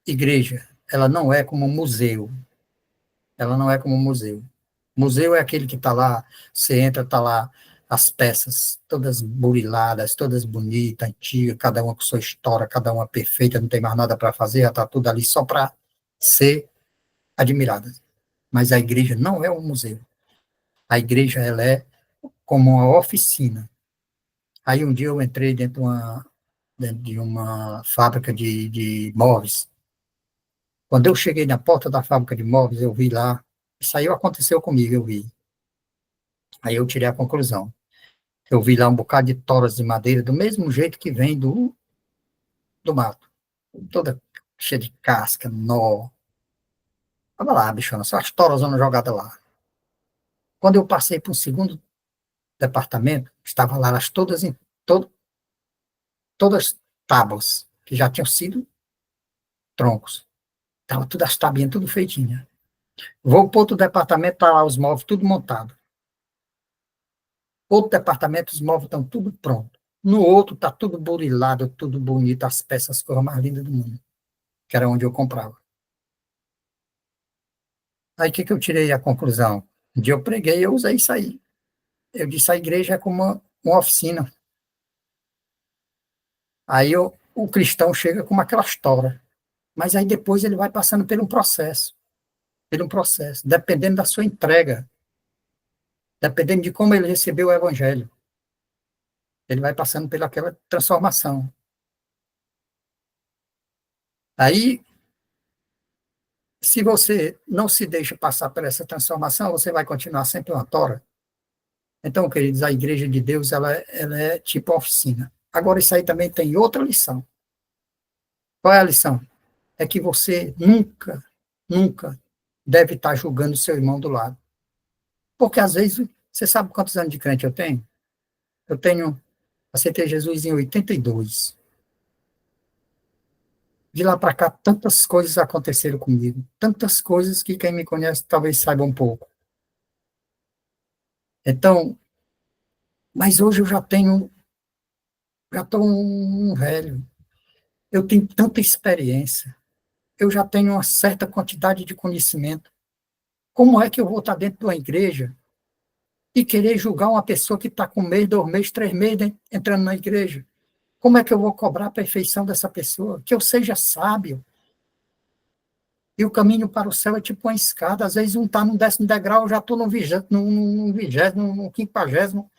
A: igreja, ela não é como um museu. Ela não é como um museu. Museu é aquele que está lá, você entra, está lá as peças todas buriladas, todas bonitas, antigas, cada uma com sua história, cada uma perfeita, não tem mais nada para fazer, já está tudo ali só para ser admirada. Mas a igreja não é um museu. A igreja, ela é como uma oficina. Aí um dia eu entrei dentro de uma fábrica de móveis. Quando eu cheguei na porta da fábrica de móveis, eu vi lá, isso aí aconteceu comigo, eu vi. Aí eu tirei a conclusão. Eu vi lá um bocado de toras de madeira, do mesmo jeito que vem do mato. Toda cheia de casca, nó. Tava lá, bichona, só as toras jogadas lá. Quando eu passei para o segundo departamento, estava lá elas todas todas tábuas, que já tinham sido troncos. Estava todas as tabinhas, tudo feitinha. Vou para outro departamento, tá lá os móveis tudo montado. Outro departamento, os móveis estão tudo pronto. No outro, está tudo burilado, tudo bonito, as peças, as coisas mais lindas do mundo, que era onde eu comprava. Aí, o que, que eu tirei a conclusão? Um dia eu preguei, eu usei isso aí. Eu disse, a igreja é como uma oficina. Aí o cristão chega com aquela história. Mas aí depois ele vai passando por um processo, dependendo da sua entrega, dependendo de como ele recebeu o evangelho. Ele vai passando pelaquela transformação. Aí, se você não se deixa passar por essa transformação, você vai continuar sempre uma tora. Então, queridos, a igreja de Deus, ela é tipo oficina. Agora, isso aí também tem outra lição. Qual é a lição? É que você nunca, nunca deve estar julgando seu irmão do lado. Porque, às vezes, você sabe quantos anos de crente eu tenho? Eu tenho, aceitei Jesus em 82. De lá para cá, tantas coisas aconteceram comigo. Tantas coisas que quem me conhece talvez saiba um pouco. Então, mas hoje eu já estou um velho. Eu tenho tanta experiência. eu já tenho uma certa quantidade de conhecimento. Como é que eu vou estar dentro de uma igreja e querer julgar uma pessoa que está com 1 mês, 2 meses, 3 meses entrando na igreja? Como é que eu vou cobrar a perfeição dessa pessoa? Que eu seja sábio. E o caminho para o céu é tipo uma escada. Às vezes um está no 10º degrau, eu já estou no 20º, no 50º.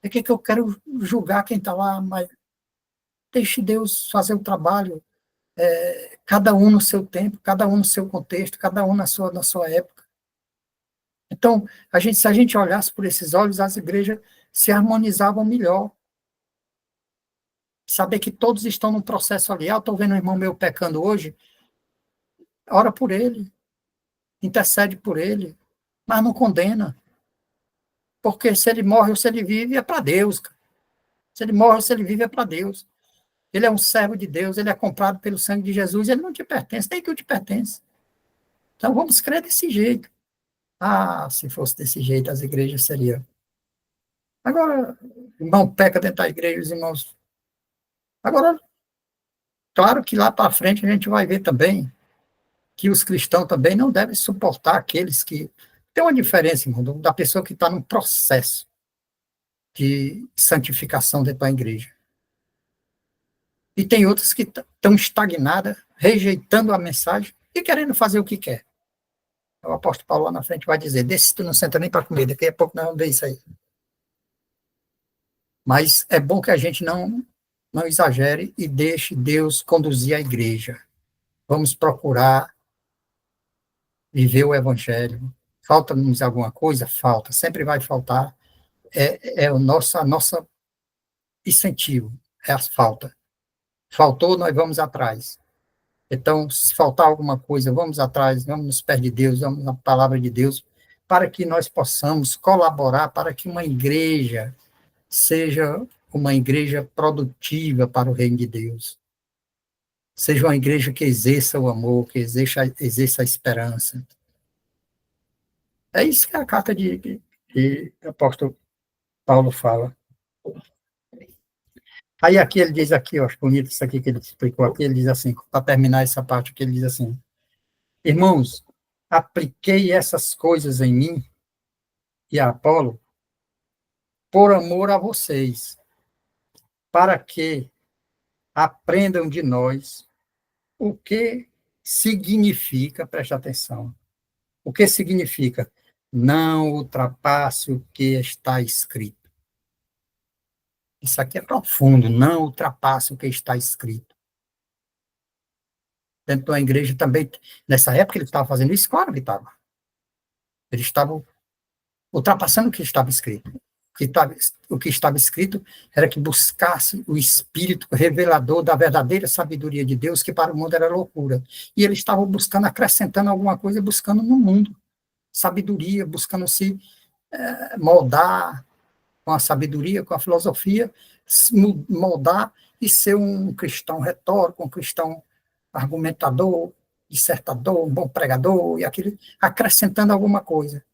A: É que eu quero julgar quem está lá, mas deixe Deus fazer o trabalho. Cada um no seu tempo, cada um no seu contexto, cada um na sua época. Então, se a gente olhasse por esses olhos, as igrejas se harmonizavam melhor. Saber que todos estão num processo ali. Estou vendo um irmão meu pecando hoje, ora por ele, intercede por ele, mas não condena. Porque se ele morre ou se ele vive, é para Deus. Cara. Se ele morre ou se ele vive, é para Deus. Ele é um servo de Deus, ele é comprado pelo sangue de Jesus, ele não te pertence, nem que eu te pertence. Então, vamos crer desse jeito. Se fosse desse jeito, as igrejas seriam. Agora, irmão peca dentro da igreja, os irmãos. Agora, claro que lá para frente a gente vai ver também que os cristãos também não devem suportar aqueles que. Tem uma diferença, irmão, da pessoa que está num processo de santificação dentro da igreja. E tem outras que estão estagnadas, rejeitando a mensagem e querendo fazer o que quer. O apóstolo Paulo lá na frente vai dizer: desse tu não senta nem para comer, daqui a pouco nós vamos ver isso aí. Mas é bom que a gente não exagere e deixe Deus conduzir a igreja. Vamos procurar viver o evangelho. Falta-nos alguma coisa? Falta, sempre vai faltar. É o nosso incentivo, é a falta. Faltou, nós vamos atrás. Então, se faltar alguma coisa, vamos atrás, vamos nos pés de Deus, vamos na palavra de Deus, para que nós possamos colaborar para que uma igreja seja uma igreja produtiva para o reino de Deus. Seja uma igreja que exerça o amor, que exerça a esperança. É isso que a carta de apóstolo Paulo fala. Aí aqui ele diz aqui, ó, acho bonito isso aqui que ele explicou aqui, ele diz assim, para terminar essa parte que ele diz assim: irmãos, apliquei essas coisas em mim e a Apolo por amor a vocês, para que aprendam de nós o que significa, preste atenção, o que significa não ultrapasse o que está escrito. Isso aqui é profundo, não ultrapasse o que está escrito. Dentro da igreja também, nessa época ele estava fazendo isso, claro que estava. Ele estava ultrapassando o que estava escrito. O que estava escrito era que buscasse o Espírito revelador da verdadeira sabedoria de Deus, que para o mundo era loucura. E eles estavam buscando, acrescentando alguma coisa, buscando no mundo sabedoria, buscando se moldar com a sabedoria, com a filosofia, se moldar e ser um cristão retórico, um cristão argumentador, dissertador, um bom pregador, e aquele, acrescentando alguma coisa.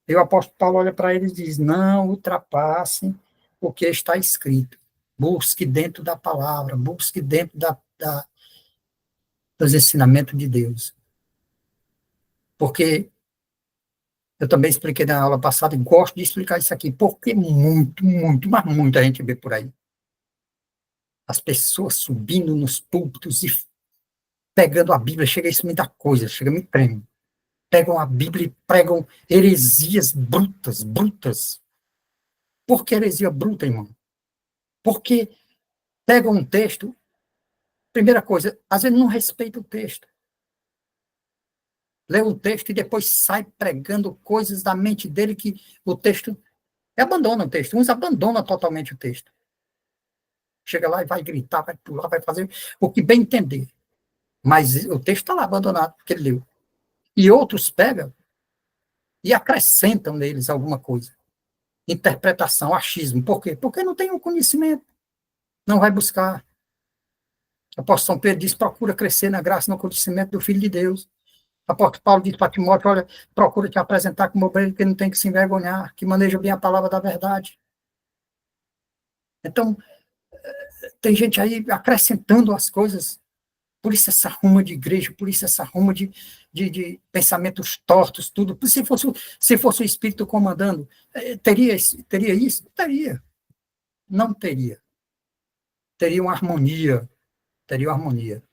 A: E o apóstolo Paulo olha para ele e diz: não ultrapasse o que está escrito. Busque dentro da palavra, busque dentro dos ensinamentos de Deus. Porque eu também expliquei na aula passada e gosto de explicar isso aqui, porque mas muita gente vê por aí. As pessoas subindo nos púlpitos e pegando a Bíblia, chega isso me dá coisa, chega me treme. Pegam a Bíblia e pregam heresias brutas, brutas. Por que heresia bruta, irmão? Porque pegam um texto, primeira coisa, às vezes não respeita o texto. Lê um texto e depois sai pregando coisas da mente dele que o texto... abandona o texto, uns abandonam totalmente o texto. Chega lá e vai gritar, vai pular, vai fazer o que bem entender. Mas o texto está lá abandonado, porque ele leu. E outros pegam e acrescentam neles alguma coisa. Interpretação, achismo. Por quê? Porque não tem um conhecimento. Não vai buscar. O apóstolo São Pedro diz: procura crescer na graça e no conhecimento do Filho de Deus. O apóstolo Paulo diz para Timóteo: olha, procura te apresentar como obreiro que não tem que se envergonhar, que maneja bem a palavra da verdade. Então, tem gente aí acrescentando as coisas Por isso essa ruma de igreja, por isso essa ruma de pensamentos tortos, tudo. Se fosse o Espírito comandando, teria isso? Teria. Não teria. Teria uma harmonia. Teria uma harmonia.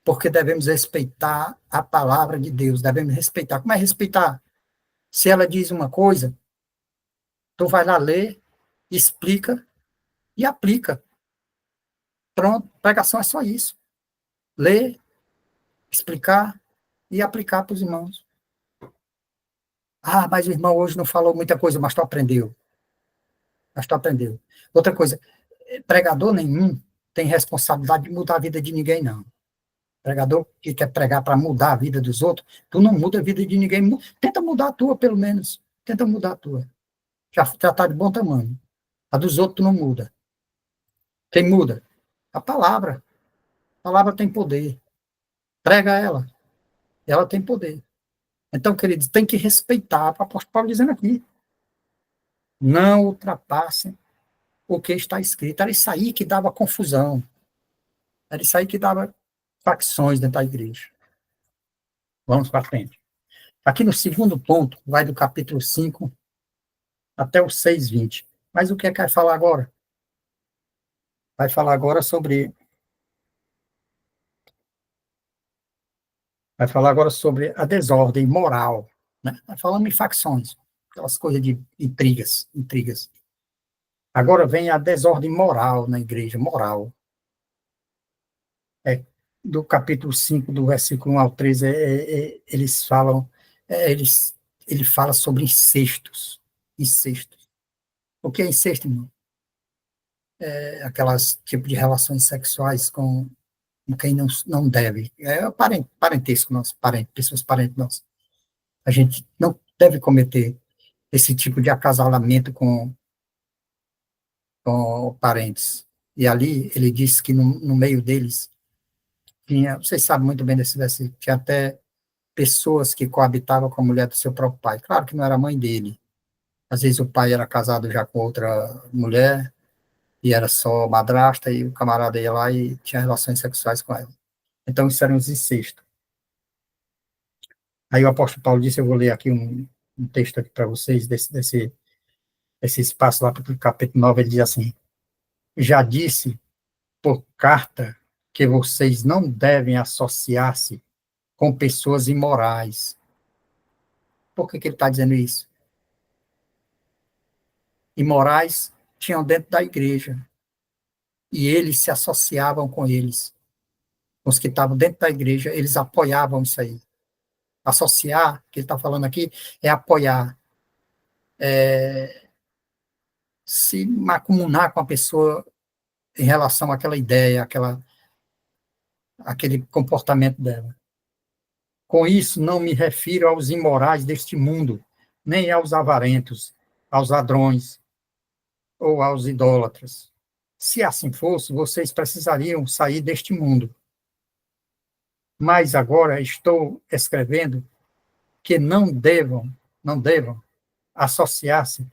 A: Porque devemos respeitar a palavra de Deus, devemos respeitar. Como é respeitar? Se ela diz uma coisa, tu vai lá ler, explica e aplica. Pronto, pregação é só isso. Ler, explicar e aplicar para os irmãos. Ah, mas o irmão hoje não falou muita coisa, mas tu aprendeu. Mas tu aprendeu. Outra coisa, pregador nenhum tem responsabilidade de mudar a vida de ninguém, não. Pregador que quer pregar para mudar a vida dos outros, tu não muda a vida de ninguém. Tenta mudar a tua, pelo menos. Tenta mudar a tua. Já está de bom tamanho. A dos outros tu não muda. Quem muda? A palavra. A palavra tem poder. Prega ela. Ela tem poder. Então, queridos, tem que respeitar. O apóstolo Paulo dizendo aqui. Não ultrapassem o que está escrito. Era isso aí que dava confusão. Era isso aí que dava facções dentro da igreja. Vamos para frente. Aqui no segundo ponto, vai do capítulo 5 até o 6:20. Mas o que é que vai falar agora? Vai falar agora sobre a desordem moral, né? Vai falando em facções, aquelas coisas de intrigas. Agora vem a desordem moral na igreja, moral. Do capítulo 5, do versículo 1 ao 13, eles falam, ele fala sobre incestos. O que é incesto, irmão? Aquelas tipo de relações sexuais com quem não deve. É parentesco nosso, pessoas parentes nossas. A gente não deve cometer esse tipo de acasalamento com parentes. E ali ele disse que no meio deles tinha, vocês sabem muito bem desse versículo, tinha até pessoas que coabitavam com a mulher do seu próprio pai. Claro que não era a mãe dele. Às vezes o pai era casado já com outra mulher, e era só madrasta, e o camarada ia lá e tinha relações sexuais com ela. Então, isso eram os incestos. Aí o apóstolo Paulo disse, eu vou ler aqui um texto aqui para vocês, desse espaço lá para o capítulo 9, ele diz assim, já disse por carta que vocês não devem associar-se com pessoas imorais. Por que ele está dizendo isso? Imorais tinham dentro da igreja, e eles se associavam com eles. Os que estavam dentro da igreja, eles apoiavam isso aí. Associar, que ele está falando aqui, é apoiar, se macunar com a pessoa em relação àquela ideia, aquele comportamento dela. Com isso, não me refiro aos imorais deste mundo, nem aos avarentos, aos ladrões ou aos idólatras. Se assim fosse, vocês precisariam sair deste mundo. Mas agora estou escrevendo que não devam associar-se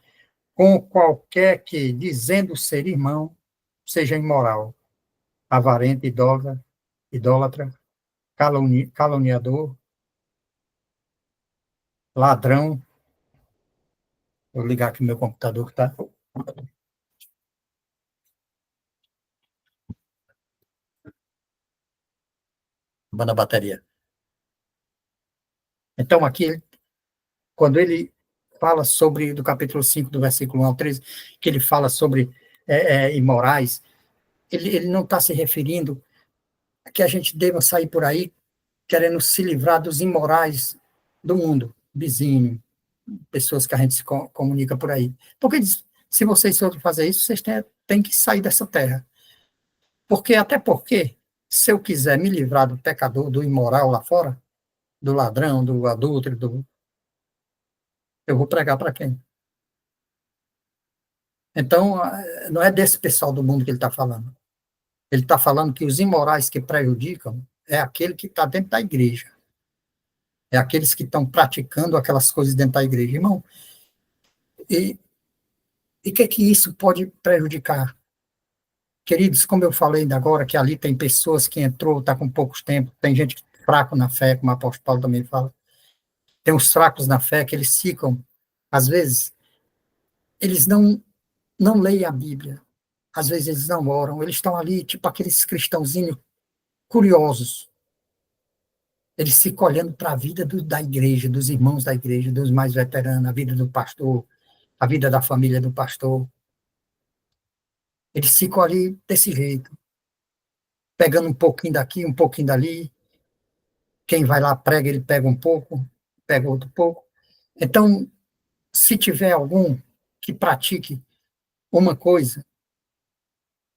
A: com qualquer que, dizendo ser irmão, seja imoral, avarento, idólatra, caluniador, ladrão. Vou ligar aqui meu computador, tá? Banda bateria. Então, aqui, quando ele fala sobre, do capítulo 5, do versículo 1 ao 13, que ele fala sobre imorais, ele não está se referindo a que a gente deva sair por aí querendo se livrar dos imorais do mundo, vizinho, pessoas que a gente se comunica por aí. Porque se vocês forem fazer isso, vocês têm que sair dessa terra. Até porque, se eu quiser me livrar do pecador, do imoral lá fora, do ladrão, do adúltero, eu vou pregar para quem? Então, não é desse pessoal do mundo que ele está falando. Ele está falando que os imorais que prejudicam é aquele que está dentro da igreja. É aqueles que estão praticando aquelas coisas dentro da igreja. Irmão, e o que é que isso pode prejudicar? Queridos, como eu falei ainda agora, que ali tem pessoas que entrou, está com poucos tempo, tem gente fraco na fé, como o apóstolo Paulo também fala, tem uns fracos na fé que eles ficam, às vezes, eles não leem a Bíblia, às vezes eles não oram, eles estão ali, tipo aqueles cristãozinhos curiosos, eles ficam olhando para a vida da igreja, dos irmãos da igreja, dos mais veteranos, a vida do pastor, a vida da família do pastor, eles ficam ali desse jeito, pegando um pouquinho daqui, um pouquinho dali, quem vai lá prega, ele pega um pouco, pega outro pouco. Então, se tiver algum que pratique uma coisa,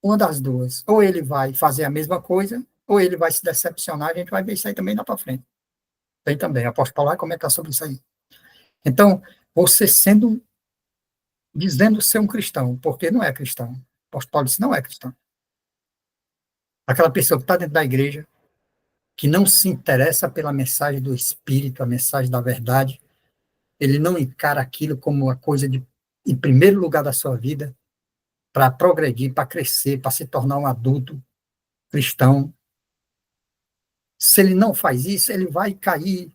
A: uma das duas, ou ele vai fazer a mesma coisa, ou ele vai se decepcionar, a gente vai ver isso aí também lá para frente. Tem também, eu posso falar e comentar sobre isso aí. Então, você dizendo ser um cristão, porque não é cristão. O apóstolo Paulo disse, não é cristão. Aquela pessoa que está dentro da igreja, que não se interessa pela mensagem do Espírito, a mensagem da verdade, ele não encara aquilo como uma coisa em primeiro lugar da sua vida, para progredir, para crescer, para se tornar um adulto cristão. Se ele não faz isso, ele vai cair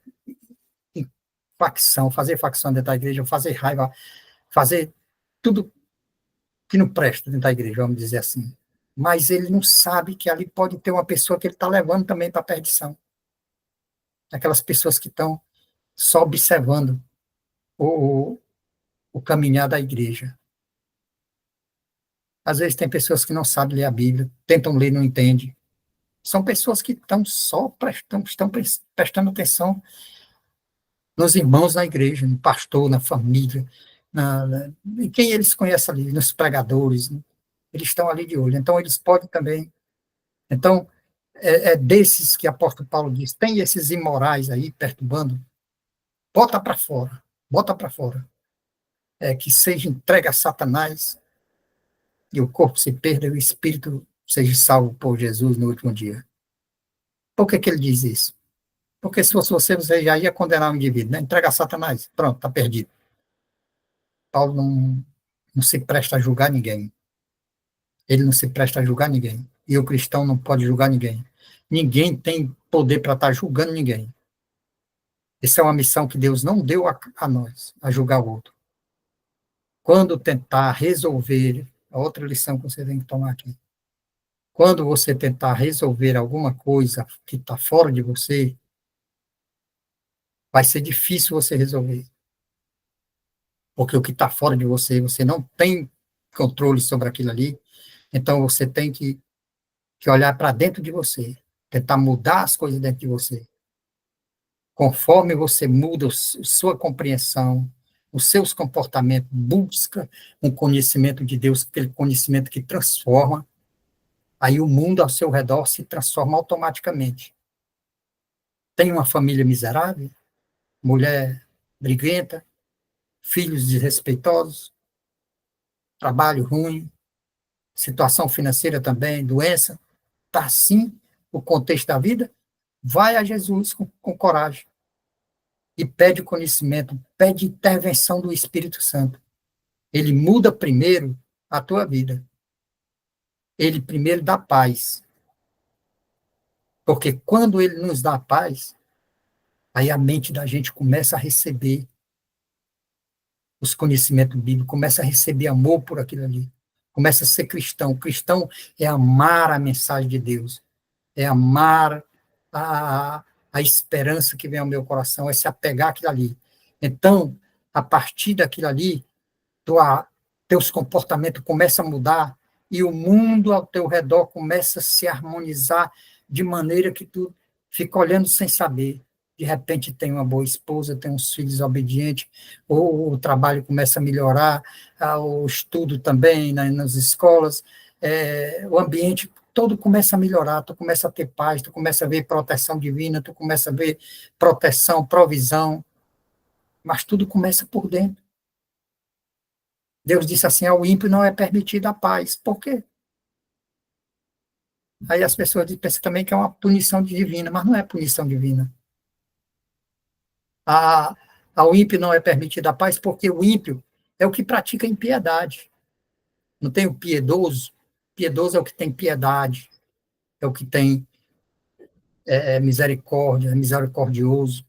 A: em facção, fazer facção dentro da igreja, fazer raiva, fazer tudo que não presta dentro da igreja, vamos dizer assim. Mas ele não sabe que ali pode ter uma pessoa que ele está levando também para a perdição. Aquelas pessoas que estão só observando o, o caminhar da igreja. Às vezes tem pessoas que não sabem ler a Bíblia, tentam ler, não entendem. São pessoas que estão prestando atenção nos irmãos na igreja, no pastor, na família, em quem eles conhecem ali, nos pregadores, né? Eles estão ali de olho. Então, eles podem também. Então, é desses que o apóstolo Paulo diz: tem esses imorais aí perturbando, bota para fora. Que seja entregue a Satanás e o corpo se perda e o espírito seja salvo por Jesus no último dia. Por que ele diz isso? Porque se fosse você já ia condenar o indivíduo, né? Entrega a Satanás, pronto, está perdido. Paulo não se presta a julgar ninguém. Ele não se presta a julgar ninguém. E o cristão não pode julgar ninguém. Ninguém tem poder para estar julgando ninguém. Essa é uma missão que Deus não deu a nós, a julgar o outro. Quando tentar resolver, a outra lição que você tem que tomar aqui. Quando você tentar resolver alguma coisa que está fora de você, vai ser difícil você resolver. Porque o que está fora de você, você não tem controle sobre aquilo ali. Então, você tem que olhar para dentro de você, tentar mudar as coisas dentro de você. Conforme você muda sua compreensão, os seus comportamentos, busca um conhecimento de Deus, aquele conhecimento que transforma, aí o mundo ao seu redor se transforma automaticamente. Tem uma família miserável, mulher briguenta, filhos desrespeitosos, trabalho ruim, situação financeira também, doença, está assim o contexto da vida, vai a Jesus com coragem e pede o conhecimento, pede intervenção do Espírito Santo. Ele muda primeiro a tua vida. Ele primeiro dá paz. Porque quando ele nos dá paz, aí a mente da gente começa a receber os conhecimentos bíblicos, começa a receber amor por aquilo ali. Começa a ser cristão. Cristão é amar a mensagem de Deus, é amar a esperança que vem ao meu coração, é se apegar àquilo ali. Então, a partir daquilo ali, teus comportamentos começam a mudar e o mundo ao teu redor começa a se harmonizar de maneira que tu fica olhando sem saber. De repente tem uma boa esposa, tem uns filhos obedientes, ou o trabalho começa a melhorar, o estudo também nas escolas, o ambiente todo começa a melhorar, tu começa a ter paz, tu começa a ver proteção divina, tu começa a ver proteção, provisão, mas tudo começa por dentro. Deus disse assim, ao ímpio não é permitida a paz. Por quê? Aí as pessoas pensam também que é uma punição divina, mas não é punição divina. A, ao ímpio não é permitida a paz porque o ímpio é o que pratica impiedade. Não tem o piedoso? Piedoso é o que tem piedade, é o que tem misericórdia, é misericordioso.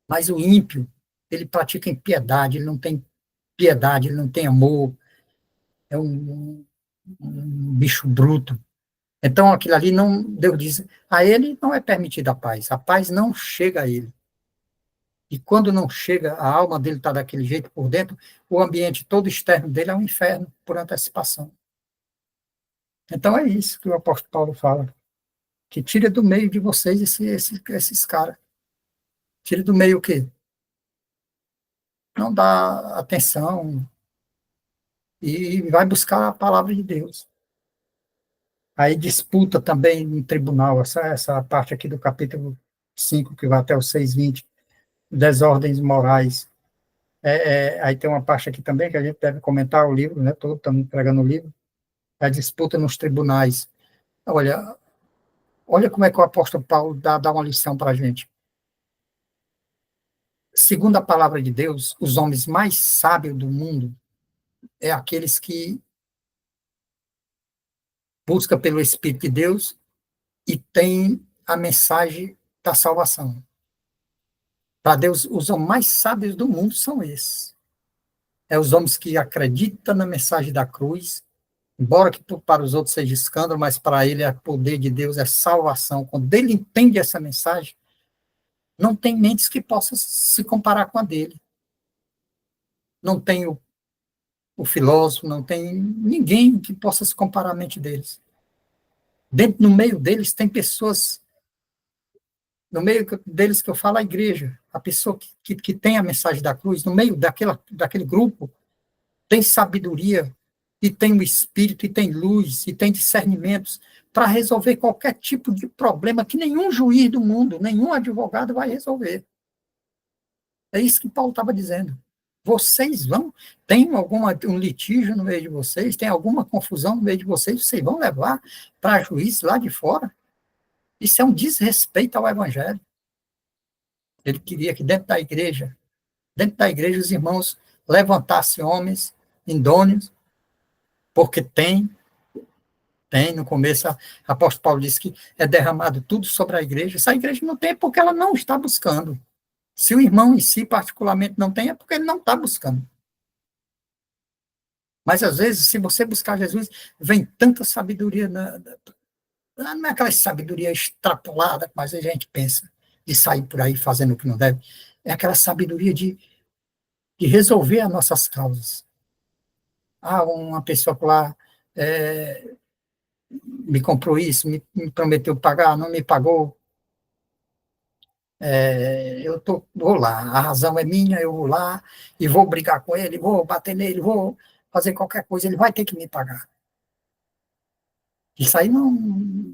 A: Mas o ímpio, ele pratica impiedade, ele não tem piedade, ele não tem amor, é um bicho bruto. Então, aquilo ali não, Deus diz, a ele não é permitida a paz não chega a ele. E quando não chega, a alma dele está daquele jeito por dentro, o ambiente todo externo dele é um inferno, por antecipação. Então é isso que o apóstolo Paulo fala, que tira do meio de vocês esses caras. Tira do meio o quê? Não dá atenção e vai buscar a palavra de Deus. Aí disputa também no tribunal, essa parte aqui do capítulo 5 que vai até o 6:20, desordens morais. Aí tem uma parte aqui também que a gente deve comentar o livro, né? Todo estamos pregando o livro. A disputa nos tribunais. Olha como é que o apóstolo Paulo dá uma lição para a gente. Segundo a palavra de Deus, os homens mais sábios do mundo é aqueles que buscam pelo Espírito de Deus e têm a mensagem da salvação. Para Deus, os homens mais sábios do mundo são esses. É os homens que acreditam na mensagem da cruz, embora que para os outros seja escândalo, mas para ele é poder de Deus, é salvação. Quando ele entende essa mensagem, não tem mentes que possam se comparar com a dele. Não tem o filósofo, não tem ninguém que possa se comparar à mente deles. Dentro, no meio deles, tem pessoas, no meio deles que eu falo a igreja, a pessoa que tem a mensagem da cruz, no meio daquele grupo, tem sabedoria, e tem o espírito, e tem luz, e tem discernimentos para resolver qualquer tipo de problema que nenhum juiz do mundo, nenhum advogado vai resolver. É isso que Paulo estava dizendo. Vocês tem um litígio no meio de vocês, tem alguma confusão no meio de vocês vão levar para juiz lá de fora? Isso é um desrespeito ao evangelho. Ele queria que dentro da igreja, os irmãos levantassem homens idôneos, porque no começo, o apóstolo Paulo disse que é derramado tudo sobre a igreja. Essa igreja não tem porque ela não está buscando. Se o irmão em si, particularmente, não tem, é porque ele não está buscando. Mas, às vezes, se você buscar Jesus, vem tanta sabedoria, não é aquela sabedoria extrapolada, mas a gente pensa, de sair por aí fazendo o que não deve. É aquela sabedoria de resolver as nossas causas. Uma pessoa lá me comprou isso, me prometeu pagar, não me pagou. Vou lá, a razão é minha, eu vou lá e vou brigar com ele, vou bater nele, vou fazer qualquer coisa, ele vai ter que me pagar. Isso aí não,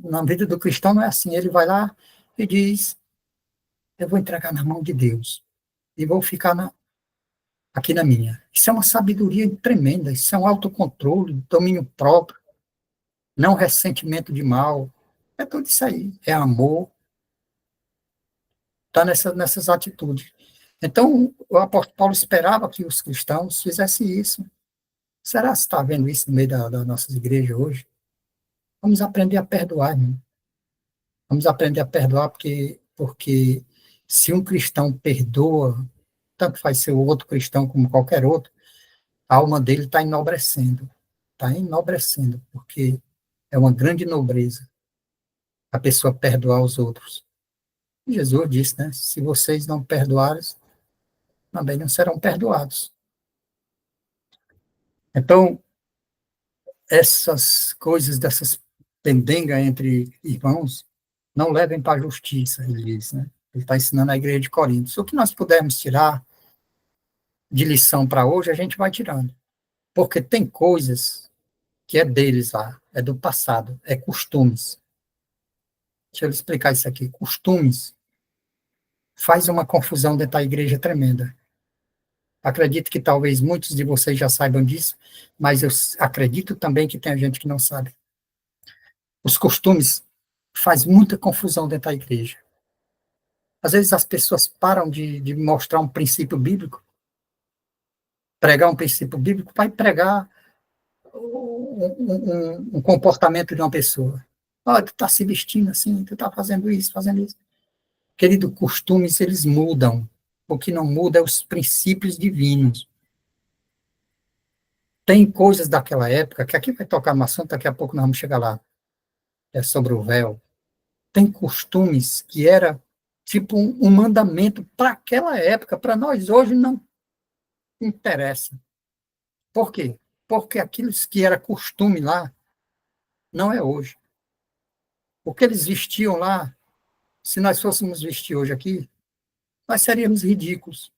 A: na vida do cristão não é assim. Ele vai lá e diz, eu vou entregar na mão de Deus e vou ficar aqui na minha. Isso é uma sabedoria tremenda, isso é um autocontrole, domínio próprio, não ressentimento de mal, é tudo isso aí, é amor, está nessas atitudes. Então, o apóstolo Paulo esperava que os cristãos fizessem isso. Será que você está vendo isso no meio das nossas igrejas hoje? Vamos aprender a perdoar, irmão. Vamos aprender a perdoar, porque se um cristão perdoa, tanto faz ser o outro cristão como qualquer outro, a alma dele está enobrecendo, porque é uma grande nobreza a pessoa perdoar os outros. Jesus disse, né? Se vocês não perdoarem, também não serão perdoados. Então, essas coisas, dessas pendengas entre irmãos, não levem para a justiça, ele diz, né? Ele está ensinando a igreja de Corinto. O que nós pudermos tirar de lição para hoje, a gente vai tirando. Porque tem coisas que é deles lá, é do passado, é costumes. Deixa eu explicar isso aqui. Costumes faz uma confusão dentro da igreja tremenda. Acredito que talvez muitos de vocês já saibam disso, mas eu acredito também que tem gente que não sabe. Os costumes faz muita confusão dentro da igreja. Às vezes as pessoas param de mostrar um princípio bíblico, pregar um princípio bíblico, vai pregar um comportamento de uma pessoa. Olha, tu está se vestindo assim, tu está fazendo isso, fazendo isso. Querido, costumes, eles mudam. O que não muda é os princípios divinos. Tem coisas daquela época, que aqui vai tocar no assunto, daqui a pouco nós vamos chegar lá, é sobre o véu. Tem costumes que era tipo um mandamento para aquela época, para nós hoje não interessa. Por quê? Porque aquilo que era costume lá, não é hoje. O que eles vestiam lá, se nós fôssemos vestir hoje aqui, nós seríamos ridículos.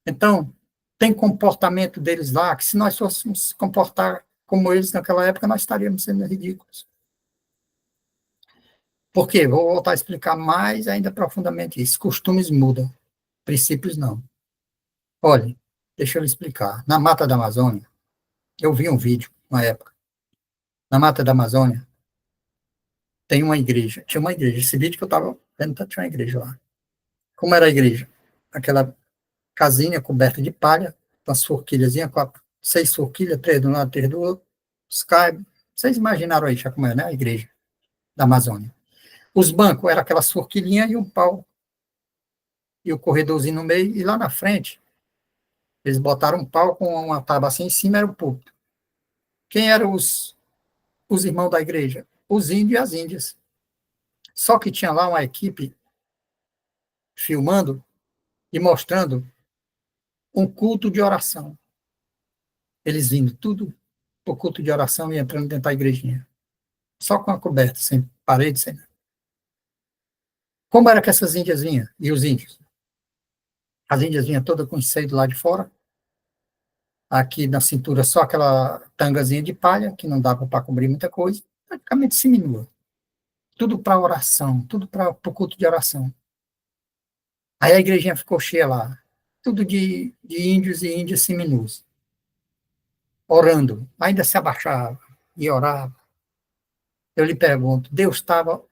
A: Então, tem comportamento deles lá, que se nós fôssemos se comportar como eles naquela época, nós estaríamos sendo ridículos. Por quê? Vou voltar a explicar mais ainda profundamente isso. Costumes mudam, princípios não. Olha, deixa eu lhe explicar. Na Mata da Amazônia, eu vi um vídeo, uma época. Na Mata da Amazônia, tem uma igreja. Tinha uma igreja. Esse vídeo que eu estava vendo, tinha uma igreja lá. Como era a igreja? Aquela casinha coberta de palha, com as forquilhazinhas, com 6 forquilhas, 3 de um lado, 3 do outro, Skype. Vocês imaginaram aí já como é, né? A igreja da Amazônia. Os bancos eram aquelas forquilhinhas e um pau, e o corredorzinho no meio, e lá na frente, eles botaram um pau com uma tábua assim em cima, era o púlpito. Quem eram os irmãos da igreja? Os índios e as índias. Só que tinha lá uma equipe filmando e mostrando um culto de oração. Eles vindo tudo o culto de oração e entrando dentro da igrejinha. Só com a coberta, sem parede, sem nada. Como era que essas índias vinham? E os índios? As índias vinham todas com o seio do lado de fora, aqui na cintura só aquela tangazinha de palha, que não dava para cobrir muita coisa, praticamente seminua. Tudo para oração, tudo para o culto de oração. Aí a igrejinha ficou cheia lá, tudo de índios e índias seminus, orando, ainda se abaixava e orava. Eu lhe pergunto, Deus estava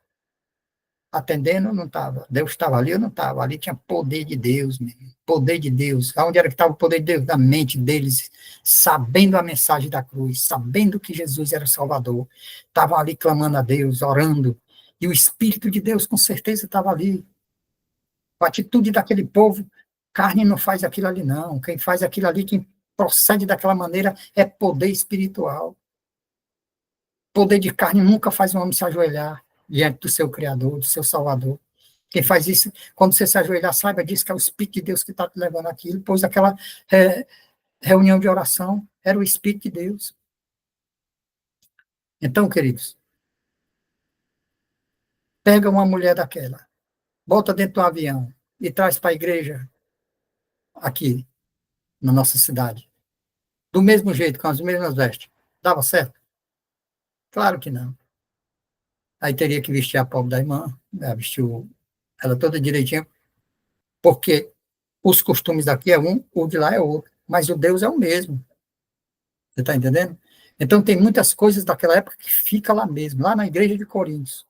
A: atendendo ou não estava? Deus estava ali ou não estava? Ali tinha poder de Deus, mesmo. Poder de Deus. Aonde era que estava o poder de Deus? Na mente deles, sabendo a mensagem da cruz, sabendo que Jesus era o Salvador. Estavam ali clamando a Deus, orando. E o Espírito de Deus, com certeza, estava ali. A atitude daquele povo, carne não faz aquilo ali, não. Quem faz aquilo ali, quem procede daquela maneira, é poder espiritual. Poder de carne nunca faz um homem se ajoelhar diante do seu Criador, do seu Salvador. Quem faz isso, quando você se ajoelhar, saiba disso que é o Espírito de Deus que está te levando aquilo, pois aquela reunião de oração era o Espírito de Deus. Então, queridos, pega uma mulher daquela, bota dentro do avião e traz para a igreja aqui, na nossa cidade. Do mesmo jeito, com as mesmas vestes. Dava certo? Claro que não. Aí teria que vestir a pobre da irmã, né, vestir ela toda direitinho, porque os costumes daqui é um, o de lá é outro, mas o Deus é o mesmo. Você está entendendo? Então, tem muitas coisas daquela época que fica lá mesmo, lá na igreja de Coríntios.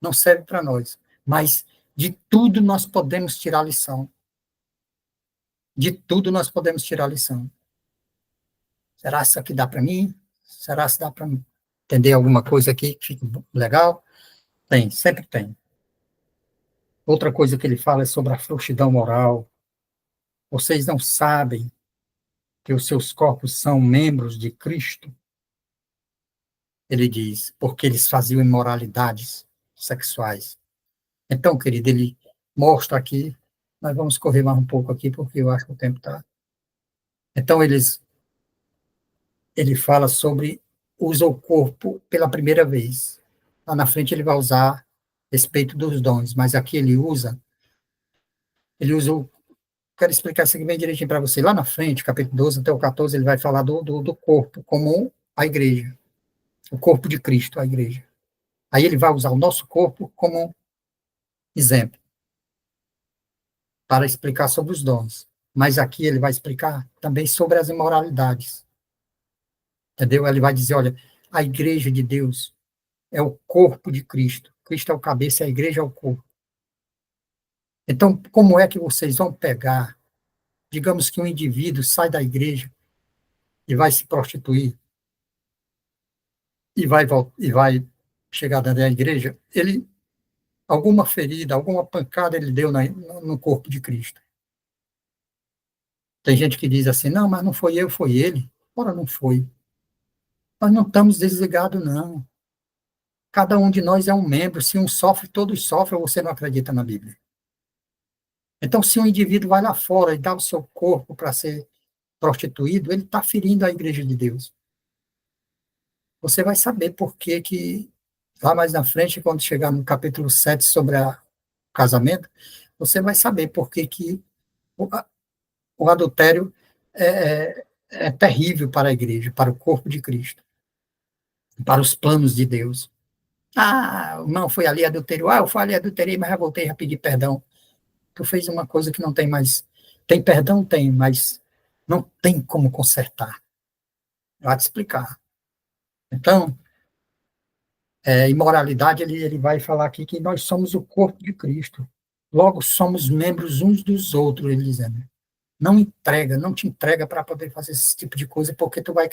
A: Não serve para nós. Mas de tudo nós podemos tirar lição. De tudo nós podemos tirar lição. Será que isso aqui dá para mim? Será que dá para entender alguma coisa aqui que fique legal? Tem, sempre tem. Outra coisa que ele fala é sobre a frouxidão moral. Vocês não sabem que os seus corpos são membros de Cristo? Ele diz, porque eles faziam imoralidades sexuais. Então, querido, ele mostra aqui, nós vamos correr mais um pouco aqui, porque eu acho que o tempo está. Então, ele fala sobre usa o corpo pela primeira vez. Lá na frente ele vai usar a respeito dos dons, mas aqui ele usa o. Quero explicar isso aqui bem direitinho para você. Lá na frente, capítulo 12 até o 14, ele vai falar do corpo, como a igreja. O corpo de Cristo, a igreja. Aí ele vai usar o nosso corpo como exemplo, para explicar sobre os dons. Mas aqui ele vai explicar também sobre as imoralidades. Entendeu? Ele vai dizer, olha, a igreja de Deus é o corpo de Cristo. Cristo é o cabeça e a igreja é o corpo. Então, como é que vocês vão pegar, digamos que um indivíduo sai da igreja e vai se prostituir e vai chegar dentro da igreja, ele alguma ferida, alguma pancada ele deu no corpo de Cristo. Tem gente que diz assim, não, mas não foi eu, foi ele. Ora, não foi. Nós não estamos desligados, não. Cada um de nós é um membro. Se um sofre, todos sofrem, ou você não acredita na Bíblia. Então, se um indivíduo vai lá fora e dá o seu corpo para ser prostituído, ele está ferindo a igreja de Deus. Você vai saber por que que, lá mais na frente, quando chegar no capítulo 7 sobre o casamento, você vai saber por que que o adultério é terrível para a igreja, para o corpo de Cristo, para os planos de Deus. Ah, não, foi ali adultério. Ah, eu fui ali adulterei, mas já voltei a pedir perdão. Tu fez uma coisa que não tem mais. Tem perdão? Tem, mas não tem como consertar. Vai te explicar. Então, imoralidade, ele vai falar aqui que nós somos o corpo de Cristo. Logo, somos membros uns dos outros, ele dizendo. Não entrega, não te entrega para poder fazer esse tipo de coisa, porque tu vai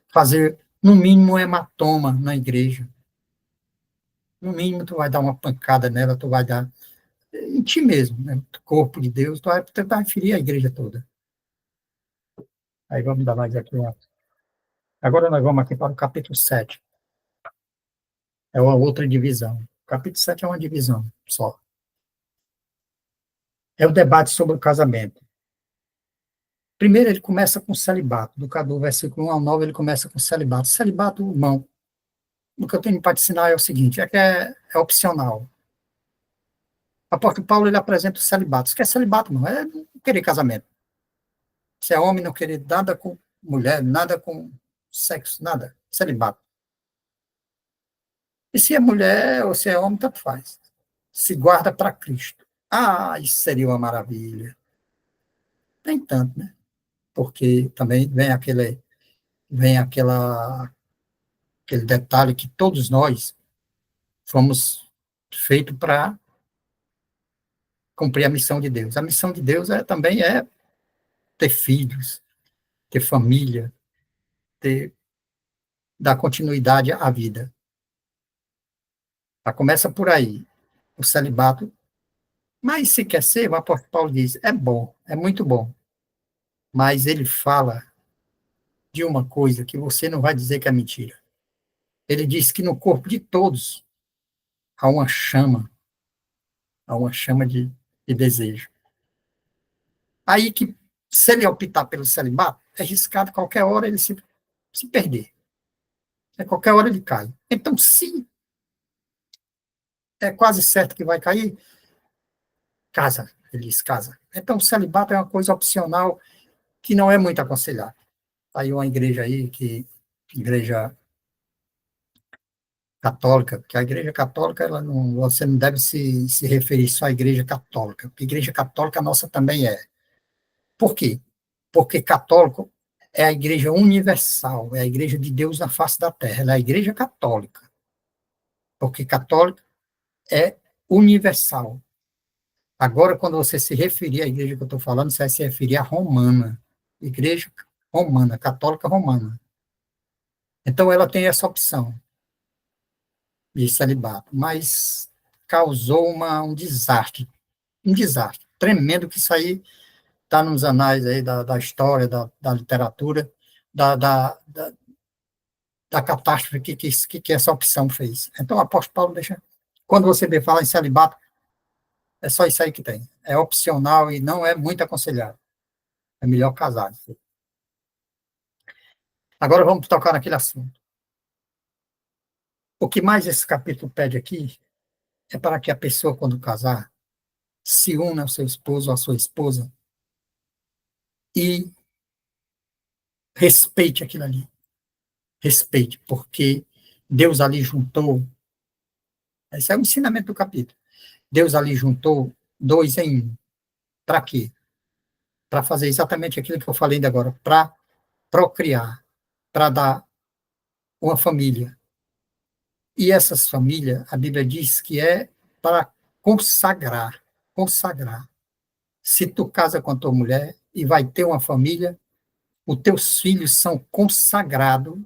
A: fazer, no mínimo, um hematoma na igreja. No mínimo, tu vai dar uma pancada nela, tu vai dar em ti mesmo, né? Corpo de Deus, tu vai tentar ferir a igreja toda. Aí vamos dar mais aqui uma. Agora nós vamos aqui para o capítulo 7. É uma outra divisão. O capítulo 7 é uma divisão só. É o debate sobre o casamento. Primeiro, ele começa com celibato. Do versículo 1 ao 9, ele começa com celibato. Celibato, irmão, o que eu tenho para te ensinar é o seguinte, é que é opcional. O apóstolo Paulo, ele apresenta o celibato. Isso que é celibato, não é não querer casamento. Se é homem, não querer nada com mulher, nada com sexo, nada. Celibato. E se é mulher ou se é homem, tanto faz. Se guarda para Cristo. Ah, isso seria uma maravilha. Nem tanto, né? Porque também vem aquele detalhe que todos nós fomos feitos para cumprir a missão de Deus. A missão de Deus também é ter filhos, ter família, dar continuidade à vida. Tá? Começa por aí, o celibato. Mas se quer ser, o apóstolo Paulo diz, é bom, é muito bom. Mas ele fala de uma coisa que você não vai dizer que é mentira. Ele diz que no corpo de todos há uma chama de desejo. Aí que, se ele optar pelo celibato, é arriscado qualquer hora ele se perder. A qualquer hora ele cai. Então, se é quase certo que vai cair, casa, ele diz casa. Então, o celibato é uma coisa opcional que não é muito aconselhável. Aí uma igreja aí, igreja católica, porque a igreja católica, ela não, você não deve se referir só à igreja católica, porque a igreja católica nossa também é. Por quê? Porque católico é a igreja universal, é a igreja de Deus na face da terra, ela é a igreja católica, porque católico é universal. Agora, quando você se referir à igreja que eu estou falando, você vai se referir à romana, igreja romana, católica romana. Então, ela tem essa opção de celibato, mas causou um desastre tremendo, que isso aí está nos anais aí da história, da literatura, da, da, da, da catástrofe que essa opção fez. Então, o apóstolo Paulo deixa. Quando você vê falar em celibato, é só isso aí que tem. É opcional e não é muito aconselhável. É melhor casar. Agora vamos tocar naquele assunto. O que mais esse capítulo pede aqui é para que a pessoa, quando casar, se una ao seu esposo ou à sua esposa e respeite aquilo ali. Respeite, porque Deus ali juntou. Esse é o ensinamento do capítulo. Deus ali juntou dois em um. Para quê? Para fazer exatamente aquilo que eu falei ainda agora, para procriar, para dar uma família. E essas famílias, a Bíblia diz que é para consagrar, consagrar. Se tu casa com a tua mulher e vai ter uma família, Os teus filhos são consagrados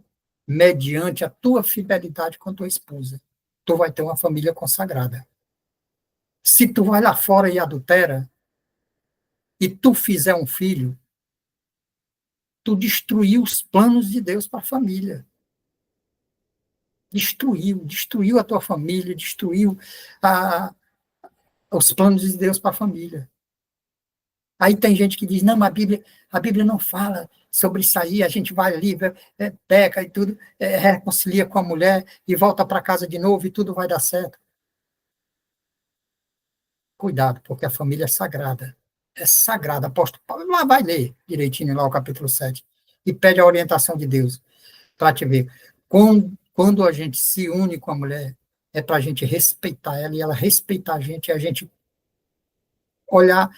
A: mediante a tua fidelidade com a tua esposa. Tu vai ter uma família consagrada. Se tu vai lá fora e adultera, e tu fizer um filho, tu destruiu os planos de Deus para a família. Destruiu a tua família, destruiu a, os planos de Deus para a família. Aí tem gente que diz, não, a Bíblia não fala sobre isso aí, a gente vai ali, peca e tudo, reconcilia com a mulher e volta para casa de novo e tudo vai dar certo. Cuidado, porque a família é sagrada. É sagrada. Apóstolo Paulo lá vai ler direitinho lá o capítulo 7 e pede a orientação de Deus para te ver. Quando a gente se une com a mulher, é para a gente respeitar ela e ela respeitar a gente e a gente olhar,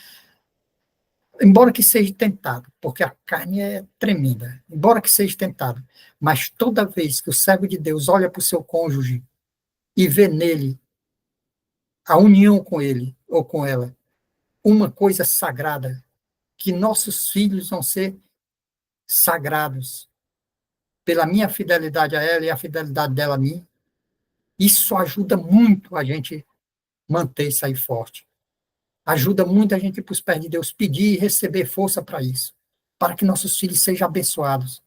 A: embora que seja tentado, porque a carne é tremenda, embora que seja tentado, mas toda vez que o servo de Deus olha para o seu cônjuge e vê nele a união com ele ou com ela, uma coisa sagrada, que nossos filhos vão ser sagrados pela minha fidelidade a ela e a fidelidade dela a mim, isso ajuda muito a gente manter isso aí forte. Ajuda muito a gente ir para os pés de Deus, pedir e receber força para isso, para que nossos filhos sejam abençoados,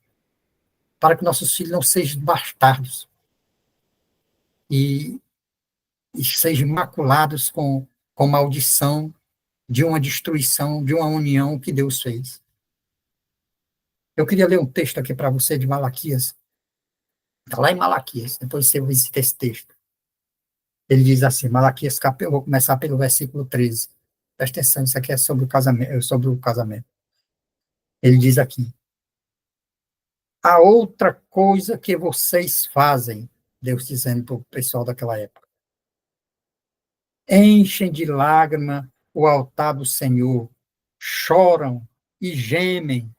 A: para que nossos filhos não sejam bastardos e, e sejam maculados com maldição de uma destruição, de uma união que Deus fez. Eu queria ler um texto aqui para você de Malaquias. Está lá em Malaquias, depois você visita esse texto. Ele diz assim, Malaquias, eu vou começar pelo versículo 13. Presta atenção, isso aqui é sobre o casamento. Ele diz aqui, a outra coisa que vocês fazem, Deus dizendo para o pessoal daquela época, enchem de lágrima o altar do Senhor, choram e gemem,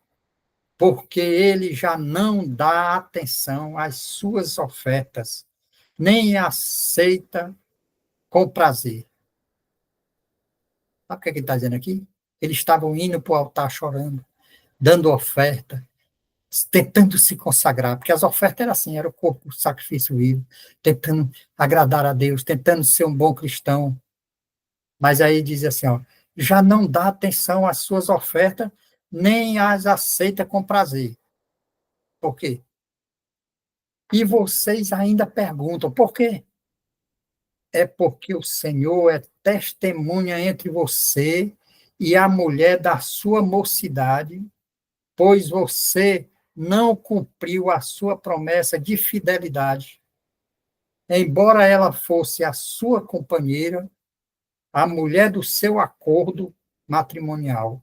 A: porque ele já não dá atenção às suas ofertas, nem aceita com prazer. Sabe o que ele está dizendo aqui? Eles estavam indo para o altar chorando, dando oferta, tentando se consagrar, porque as ofertas eram assim, era o corpo, o sacrifício vivo, tentando agradar a Deus, tentando ser um bom cristão. Mas aí diz assim, ó, já não dá atenção às suas ofertas, nem as aceita com prazer. Por quê? E vocês ainda perguntam, por quê? É porque o Senhor é testemunha entre você e a mulher da sua mocidade, pois você não cumpriu a sua promessa de fidelidade. Embora ela fosse a sua companheira, a mulher do seu acordo matrimonial.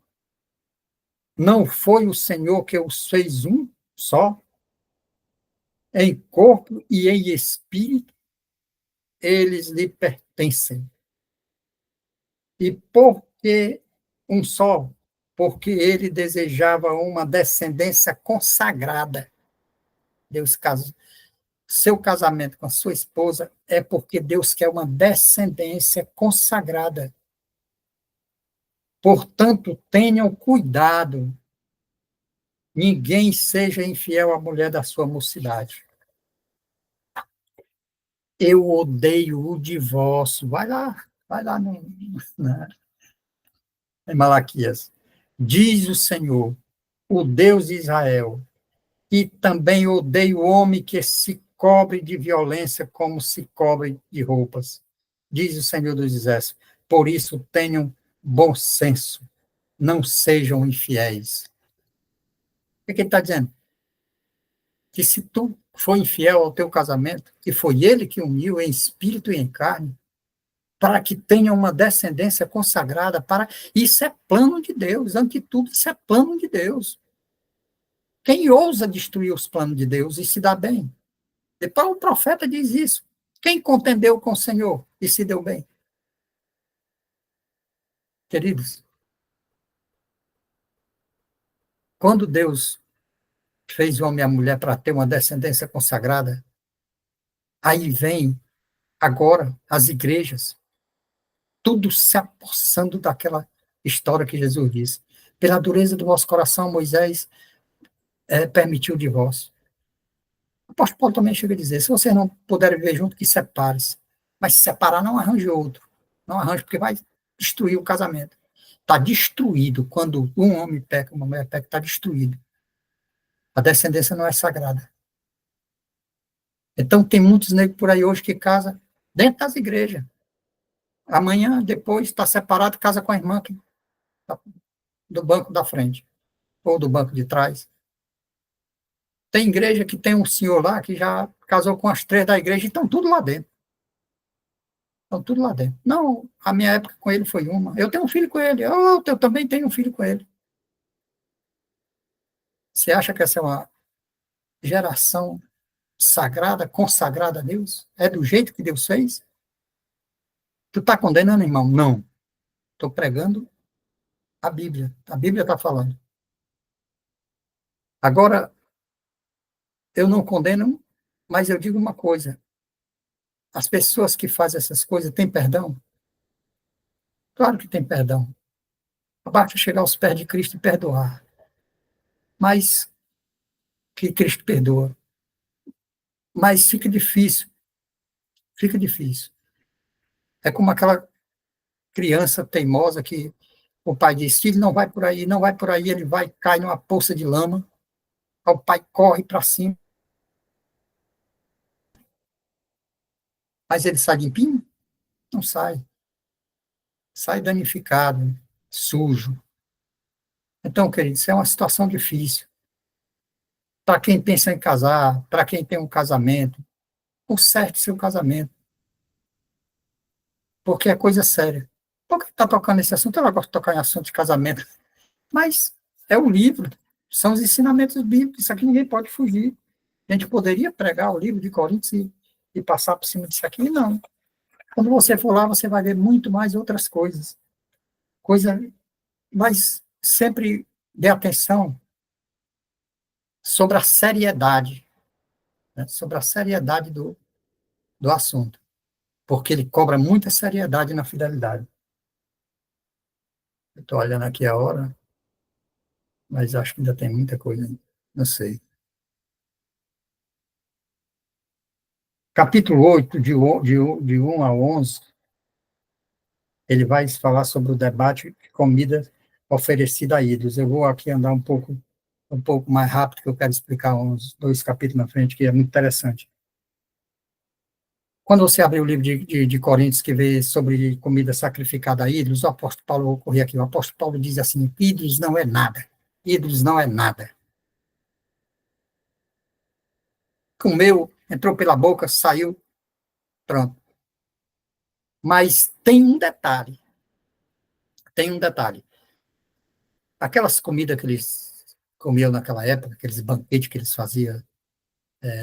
A: Não foi o Senhor que os fez um só? Em corpo e em espírito, eles lhe pertencem. E por que um só? Porque ele desejava uma descendência consagrada. Deus casou. Seu casamento com a sua esposa é porque Deus quer uma descendência consagrada. Portanto, tenham cuidado. Ninguém seja infiel à mulher da sua mocidade. Eu odeio o divórcio. Vai lá em Malaquias. Diz o Senhor, o Deus de Israel, e também odeio o homem que se cobre de violência como se cobre de roupas. Diz o Senhor dos Exércitos. Por isso tenham bom senso, não sejam infiéis. O que ele está dizendo? Que se tu for infiel ao teu casamento, que foi ele que uniu em espírito e em carne, para que tenha uma descendência consagrada, isso é plano de Deus, antes de tudo, isso é plano de Deus. Quem ousa destruir os planos de Deus e se dá bem? Depois o profeta diz isso. Quem contendeu com o Senhor e se deu bem? Queridos, quando Deus fez o homem e a mulher para ter uma descendência consagrada, aí vem agora as igrejas, tudo se apossando daquela história que Jesus disse. Pela dureza do vosso coração, Moisés permitir o divórcio. O apóstolo Paulo também chega a dizer, se vocês não puderem viver junto, que separe-se. Mas se separar, não arranje outro. Não arranje, porque vai destruir o casamento. Está destruído. Quando um homem peca, uma mulher peca, está destruído. A descendência não é sagrada. Então, tem muitos negros por aí hoje que casam dentro das igrejas. Amanhã, depois, está separado, casa com a irmã do banco da frente, ou do banco de trás. Tem igreja que tem um senhor lá que já casou com as três da igreja e estão tudo lá dentro. Estão tudo lá dentro. Não, a minha época com ele foi uma. Eu tenho um filho com ele. Eu também tenho um filho com ele. Você acha que essa é uma geração sagrada, consagrada a Deus? É do jeito que Deus fez? Tu está condenando, irmão? Não. Estou pregando a Bíblia. A Bíblia está falando. Agora, eu não condeno, mas eu digo uma coisa. As pessoas que fazem essas coisas têm perdão? Claro que tem perdão. Basta chegar aos pés de Cristo e perdoar. Mas que Cristo perdoa. Mas fica difícil. Fica difícil. É como aquela criança teimosa que o pai diz, filho, não vai por aí, não vai por aí, ele vai, cai numa poça de lama, o pai corre para cima, mas ele sai limpinho? Não sai. Sai danificado, sujo. Então, querido, isso é uma situação difícil. Para quem pensa em casar, para quem tem um casamento, conserte seu casamento, porque é coisa séria. Por que está tocando esse assunto? Eu gosto de tocar em assunto de casamento, mas é um livro, são os ensinamentos bíblicos, isso aqui ninguém pode fugir. A gente poderia pregar o livro de Coríntios e passar por cima disso aqui? Não. Quando você for lá, você vai ver muito mais outras coisas. Coisa, mas sempre dê atenção sobre a seriedade, né? Sobre a seriedade do assunto, porque ele cobra muita seriedade na fidelidade. Eu estou olhando aqui a hora, mas acho que ainda tem muita coisa. Não sei. Capítulo 8 de 1 a 11, ele vai falar sobre o debate de comida oferecida a ídolos. Eu vou aqui andar um pouco mais rápido, que eu quero explicar uns 2 capítulos na frente, que é muito interessante. Quando você abre o livro de Coríntios, que vê sobre comida sacrificada a ídolos, o apóstolo Paulo, vou correr aqui, o apóstolo Paulo diz assim, ídolos não é nada, ídolos não é nada. Comeu, entrou pela boca, saiu, pronto. Mas tem um detalhe. Aquelas comidas que eles comiam naquela época, aqueles banquetes que eles faziam,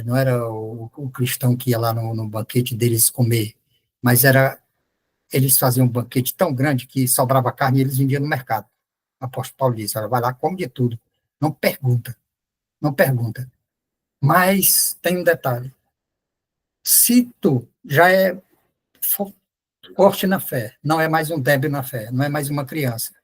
A: não era o cristão que ia lá no banquete deles comer, mas era, eles faziam um banquete tão grande que sobrava carne e eles vendiam no mercado. O apóstolo Paulo disse, olha, vai lá, come de tudo. Não pergunta, não pergunta. Mas tem um detalhe. Se tu já é forte na fé, não é mais um débil na fé, não é mais uma criança.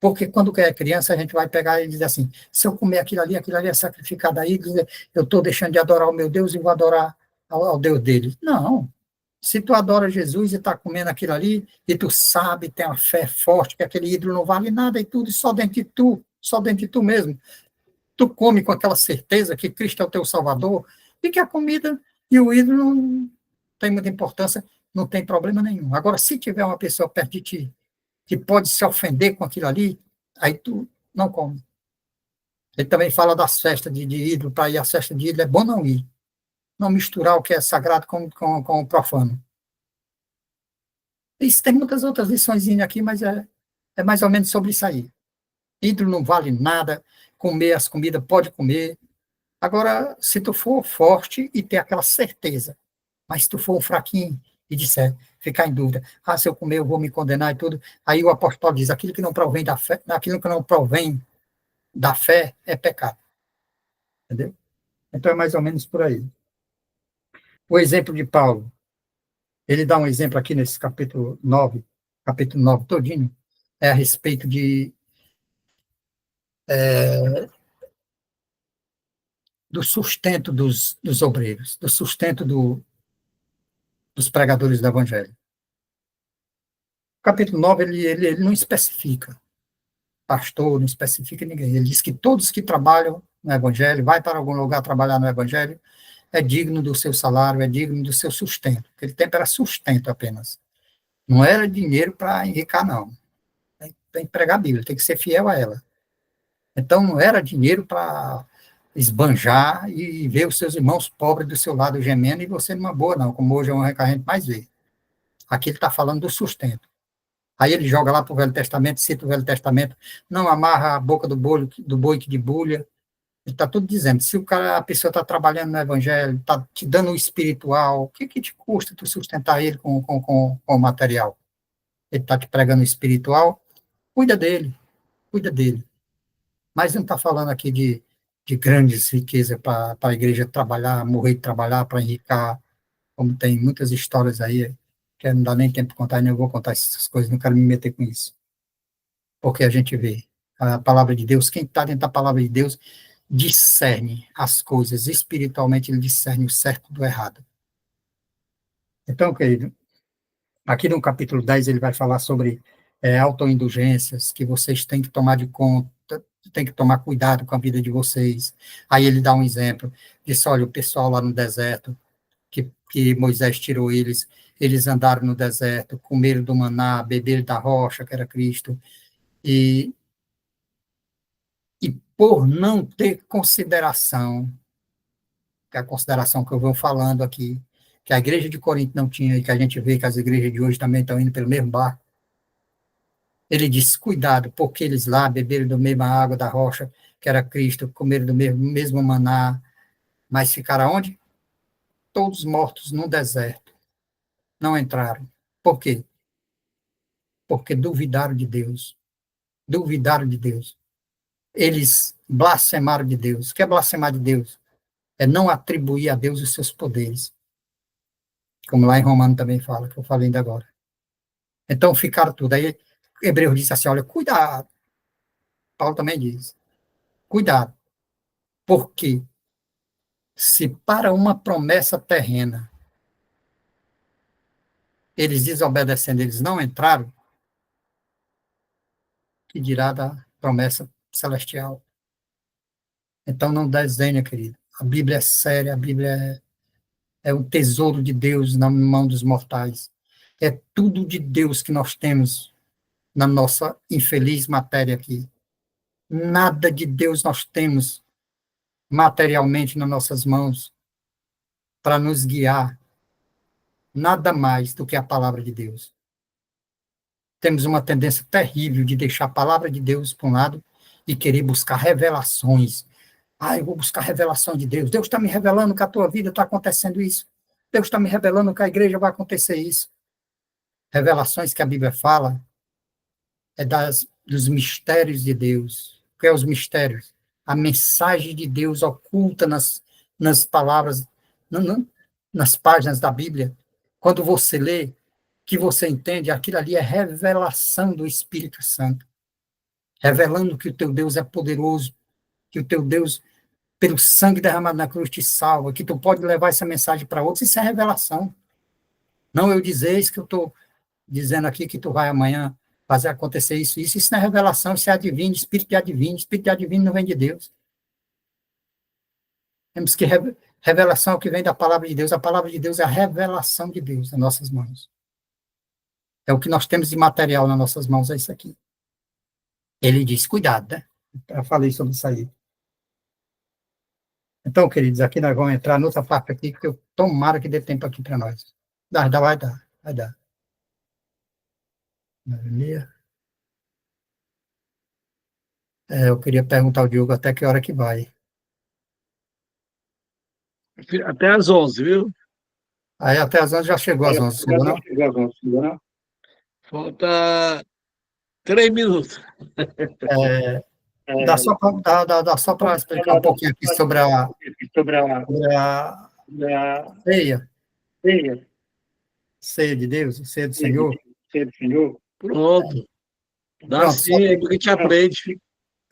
A: Porque quando é criança, a gente vai pegar e dizer assim, se eu comer aquilo ali é sacrificado a ídolos, eu estou deixando de adorar o meu Deus e vou adorar ao Deus dele. Não. Se tu adora Jesus e está comendo aquilo ali, e tu sabe, tem uma fé forte, que aquele ídolo não vale nada e tudo, e só dentro de tu mesmo, tu come com aquela certeza que Cristo é o teu Salvador, e que a comida e o ídolo não tem muita importância, não tem problema nenhum. Agora, se tiver uma pessoa perto de ti, que pode se ofender com aquilo ali, aí tu não come. Ele também fala das festas de ídolo, para ir às festas de ídolo, é bom não ir. Não misturar o que é sagrado com o profano. Isso tem muitas outras lições aqui, mas é mais ou menos sobre isso aí. Ídolo não vale nada, comer as comidas pode comer. Agora, se tu for forte e ter aquela certeza, mas se tu for um fraquinho e disser, ficar em dúvida, se eu comer eu vou me condenar e tudo, aí o apóstolo diz, aquilo que não provém da fé é pecado. Entendeu? Então é mais ou menos por aí. O exemplo de Paulo, ele dá um exemplo aqui nesse capítulo 9 todinho, é a respeito do sustento dos obreiros, do sustento dos pregadores do Evangelho. O capítulo 9, ele não especifica pastor, não especifica ninguém. Ele diz que todos que trabalham no Evangelho, vai para algum lugar trabalhar no Evangelho, é digno do seu salário, é digno do seu sustento. Aquele tempo era sustento apenas. Não era dinheiro para enricar, não. Tem que pregar a Bíblia, tem que ser fiel a ela. Então, não era dinheiro para esbanjar e ver os seus irmãos pobres do seu lado gemendo e você numa boa, não, como hoje é uma que a gente mais vê. Aqui ele está falando do sustento. Aí ele joga lá para o Velho Testamento, cita o Velho Testamento, não amarra a boca do boi que debulha. Ele está tudo dizendo, se a pessoa está trabalhando no Evangelho, está te dando o espiritual, o que te custa tu sustentar ele com o material? Ele está te pregando o espiritual, cuida dele, cuida dele. Mas não está falando aqui de grandes riquezas para a igreja trabalhar, morrer de trabalhar para enricar, como tem muitas histórias aí, que não dá nem tempo de contar, e nem eu vou contar essas coisas, não quero me meter com isso. Porque a gente vê a palavra de Deus, quem está dentro da palavra de Deus, discerne as coisas, espiritualmente ele discerne o certo do errado. Então, querido, aqui no capítulo 10 ele vai falar sobre autoindulgências, que vocês têm que tomar de conta, têm que tomar cuidado com a vida de vocês. Aí ele dá um exemplo, diz, olha, o pessoal lá no deserto, que Moisés tirou eles andaram no deserto, comeram do maná, beberam da rocha, que era Cristo, e por não ter consideração, que é a consideração que eu vou falando aqui, que a igreja de Corinto não tinha, e que a gente vê que as igrejas de hoje também estão indo pelo mesmo barco, ele diz, cuidado, porque eles lá beberam da mesma água da rocha, que era Cristo, comeram do mesmo maná, mas ficaram onde? Todos mortos no deserto, não entraram. Por quê? Porque duvidaram de Deus, duvidaram de Deus. Eles blasfemaram de Deus. O que é blasfemar de Deus? É não atribuir a Deus os seus poderes. Como lá em Romano também fala, que eu falei ainda agora. Então ficaram tudo. Aí Hebreus disse assim, olha, cuidado. Paulo também diz, cuidado. Porque se para uma promessa terrena eles desobedecendo, eles não entraram, que dirá da promessa celestial? Então não desenha, querido. A Bíblia é séria, a Bíblia é um tesouro de Deus na mão dos mortais. É tudo de Deus que nós temos na nossa infeliz matéria aqui. Nada de Deus nós temos materialmente nas nossas mãos para nos guiar. Nada mais do que a palavra de Deus. Temos uma tendência terrível de deixar a palavra de Deus para um lado e querer buscar revelações. Ah, eu vou buscar revelação de Deus. Deus está me revelando que a tua vida está acontecendo isso. Deus está me revelando que a igreja vai acontecer isso. Revelações que a Bíblia fala é dos mistérios de Deus. O que é os mistérios? A mensagem de Deus oculta nas palavras, nas páginas da Bíblia. Quando você lê, que você entende, aquilo ali é revelação do Espírito Santo. Revelando que o teu Deus é poderoso, que o teu Deus, pelo sangue derramado na cruz, te salva, que tu pode levar essa mensagem para outros. Isso é revelação. Não eu dizer isso que eu estou dizendo aqui, que tu vai amanhã fazer acontecer isso não é revelação, isso é adivinho, espírito de adivinho não vem de Deus. Temos que, revelação é o que vem da palavra de Deus, a palavra de Deus é a revelação de Deus nas nossas mãos. É o que nós temos de material nas nossas mãos, é isso aqui. Ele diz, cuidado, né? Eu falei sobre isso aí. Então, queridos, aqui nós vamos entrar noutra parte aqui, que eu tomara que dê tempo aqui para nós. Vai dar. Eu queria perguntar ao Diogo até que hora que vai.
B: Até às 11, viu?
A: Aí até às 11 já chegou às 11, chegou não?
B: Falta 3 minutos.
A: Dá só para explicar um pouquinho aqui sobre a ceia, ceia de Deus, ceia do Senhor.
B: Pronto. Dá
A: Pronto,
B: sim, é porque a gente aprende.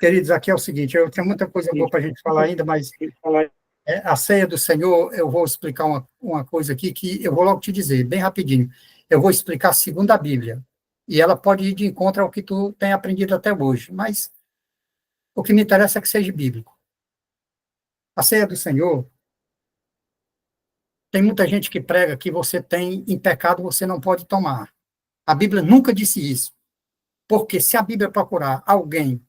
A: queridos, aqui é o seguinte, eu tenho muita coisa boa para a gente falar ainda, mas A ceia do Senhor, eu vou explicar uma coisa aqui que eu vou logo te dizer, bem rapidinho. Eu vou explicar segundo a Bíblia. E ela pode ir de encontro ao que tu tem aprendido até hoje. Mas o que me interessa é que seja bíblico. A ceia do Senhor, tem muita gente que prega que você tem em pecado, você não pode tomar. A Bíblia nunca disse isso. Porque se a Bíblia procurar alguém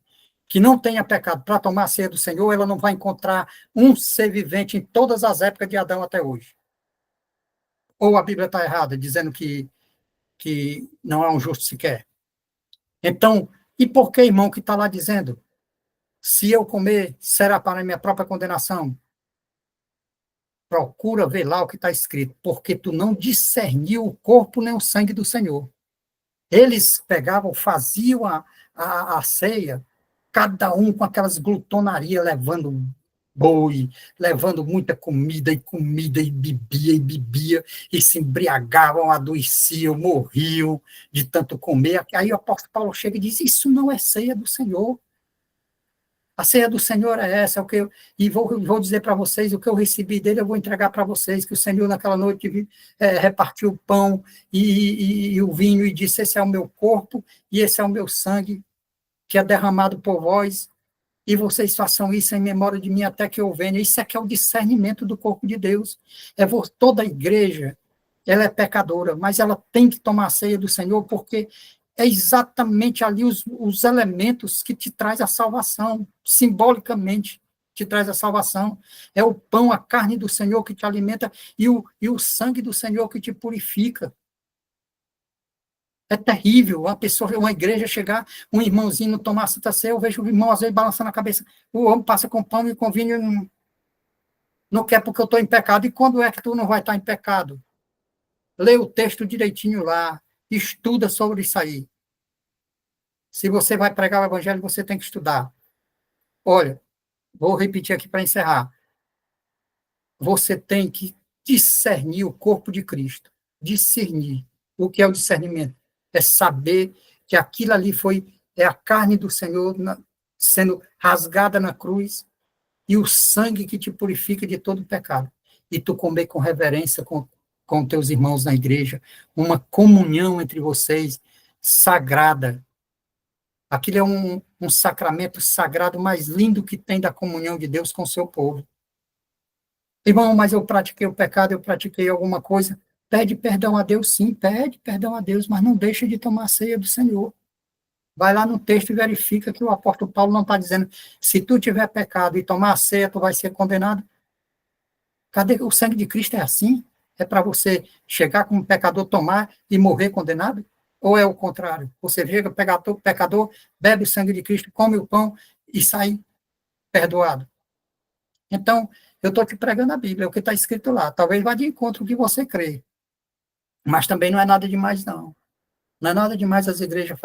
A: que não tenha pecado para tomar a ceia do Senhor, ela não vai encontrar um ser vivente em todas as épocas de Adão até hoje. Ou a Bíblia está errada, dizendo que não é um justo sequer. Então, e por que, irmão, que está lá dizendo? Se eu comer, será para minha própria condenação? Procura ver lá o que está escrito, porque tu não discerniu o corpo nem o sangue do Senhor. Eles pegavam, faziam a ceia, cada um com aquelas glutonarias, levando boi, levando muita comida, e bebia, e se embriagavam, adoeciam, morriam de tanto comer. Aí o apóstolo Paulo chega e diz, isso não é ceia do Senhor. A ceia do Senhor é essa, e vou dizer para vocês, o que eu recebi dele, eu vou entregar para vocês, que o Senhor naquela noite repartiu o pão e o vinho e disse, esse é o meu corpo e esse é o meu sangue, que é derramado por vós, e vocês façam isso em memória de mim até que eu venha. Isso é que é o discernimento do corpo de Deus. Toda a igreja, ela é pecadora, mas ela tem que tomar a ceia do Senhor, porque é exatamente ali os elementos que te traz a salvação, simbolicamente te traz a salvação. É o pão, a carne do Senhor que te alimenta e o sangue do Senhor que te purifica. É terrível uma igreja chegar, um irmãozinho tomar a Santa Ceia, eu vejo o irmão às vezes balançando a cabeça, o homem passa com pão e com vinho, não quer porque eu estou em pecado. E quando é que tu não vai estar em pecado? Lê o texto direitinho lá, estuda sobre isso aí. Se você vai pregar o evangelho, você tem que estudar. Olha, vou repetir aqui para encerrar. Você tem que discernir o corpo de Cristo. Discernir. O que é o discernimento? É saber que aquilo ali é a carne do Senhor sendo rasgada na cruz e o sangue que te purifica de todo pecado. E tu comer com reverência com teus irmãos na igreja, uma comunhão entre vocês sagrada. Aquilo é um sacramento sagrado mais lindo que tem da comunhão de Deus com o seu povo. Irmão, mas eu pratiquei o pecado, eu pratiquei alguma coisa. Pede perdão a Deus, sim, pede perdão a Deus, mas não deixa de tomar a ceia do Senhor. Vai lá no texto e verifica que o apóstolo Paulo não está dizendo, se tu tiver pecado e tomar a ceia, tu vai ser condenado. Cadê o sangue de Cristo? É assim? É para você chegar como pecador, tomar e morrer condenado? Ou é o contrário? Você chega, pecador, bebe o sangue de Cristo, come o pão e sai perdoado. Então, eu estou te pregando a Bíblia, é o que está escrito lá. Talvez vá de encontro com o que você crê. Mas também não é nada demais, não. Não é nada demais as igrejas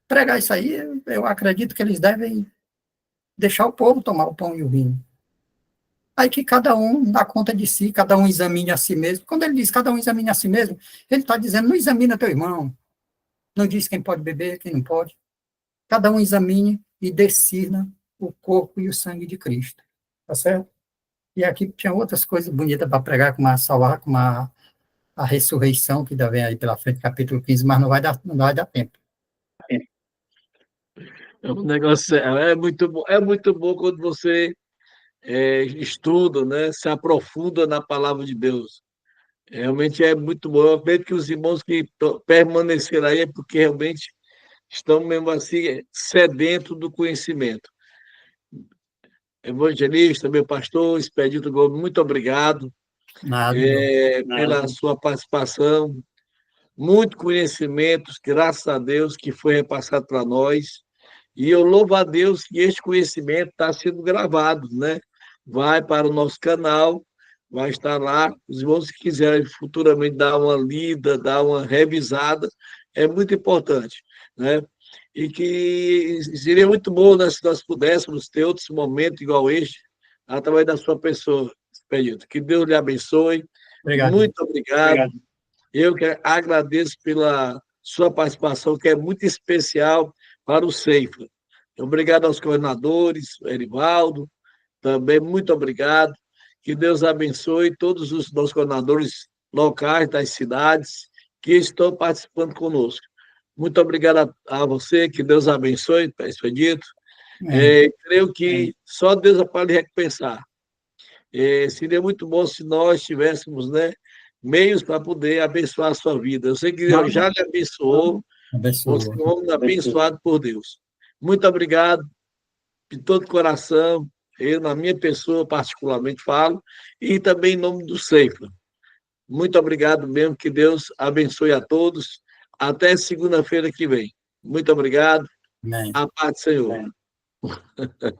A: pregar isso aí. Eu acredito que eles devem deixar o povo tomar o pão e o vinho. Aí que cada um dá conta de si, cada um examine a si mesmo. Quando ele diz cada um examine a si mesmo, ele está dizendo, não examina teu irmão. Não diz quem pode beber, quem não pode. Cada um examine e discirna o corpo e o sangue de Cristo. Tá certo? E aqui tinha outras coisas bonitas para pregar, como a ressurreição, que vem aí pela frente, capítulo 15, mas não vai dar tempo.
B: É um negócio, é muito bom quando você estuda, né, se aprofunda na palavra de Deus. Realmente é muito bom. Eu acredito que os irmãos que permaneceram aí é porque realmente estão mesmo assim sedentos do conhecimento. Evangelista, meu pastor, Expedito Gomes, muito obrigado
A: Nada, irmão.
B: pela sua participação. Muito conhecimento, graças a Deus, que foi repassado para nós. E eu louvo a Deus que este conhecimento está sendo gravado, né? Vai para o nosso canal, vai estar lá. Os irmãos que quiserem futuramente dar uma lida, dar uma revisada, é muito importante, né? E que seria muito bom, né, se nós pudéssemos ter outros momentos igual este, através da sua pessoa, Expedito. Que Deus lhe abençoe.
A: Obrigado.
B: Muito obrigado. Eu que agradeço pela sua participação, que é muito especial para o Ceifa. Obrigado aos coordenadores, Erivaldo, também muito obrigado. Que Deus abençoe todos os nossos coordenadores locais das cidades que estão participando conosco. Muito obrigado a você, que Deus abençoe, Pai Expedito. Creio que só Deus pode recompensar. Seria muito bom se nós tivéssemos, né, meios para poder abençoar a sua vida. Eu sei que Deus já lhe abençoou, você é um homem abençoado por Deus. Muito obrigado, de todo o coração, eu, na minha pessoa, particularmente, falo, e também em nome do Ceifa. Muito obrigado mesmo, que Deus abençoe a todos. Até segunda-feira que vem. Muito obrigado.
A: Amém.
B: A paz do Senhor.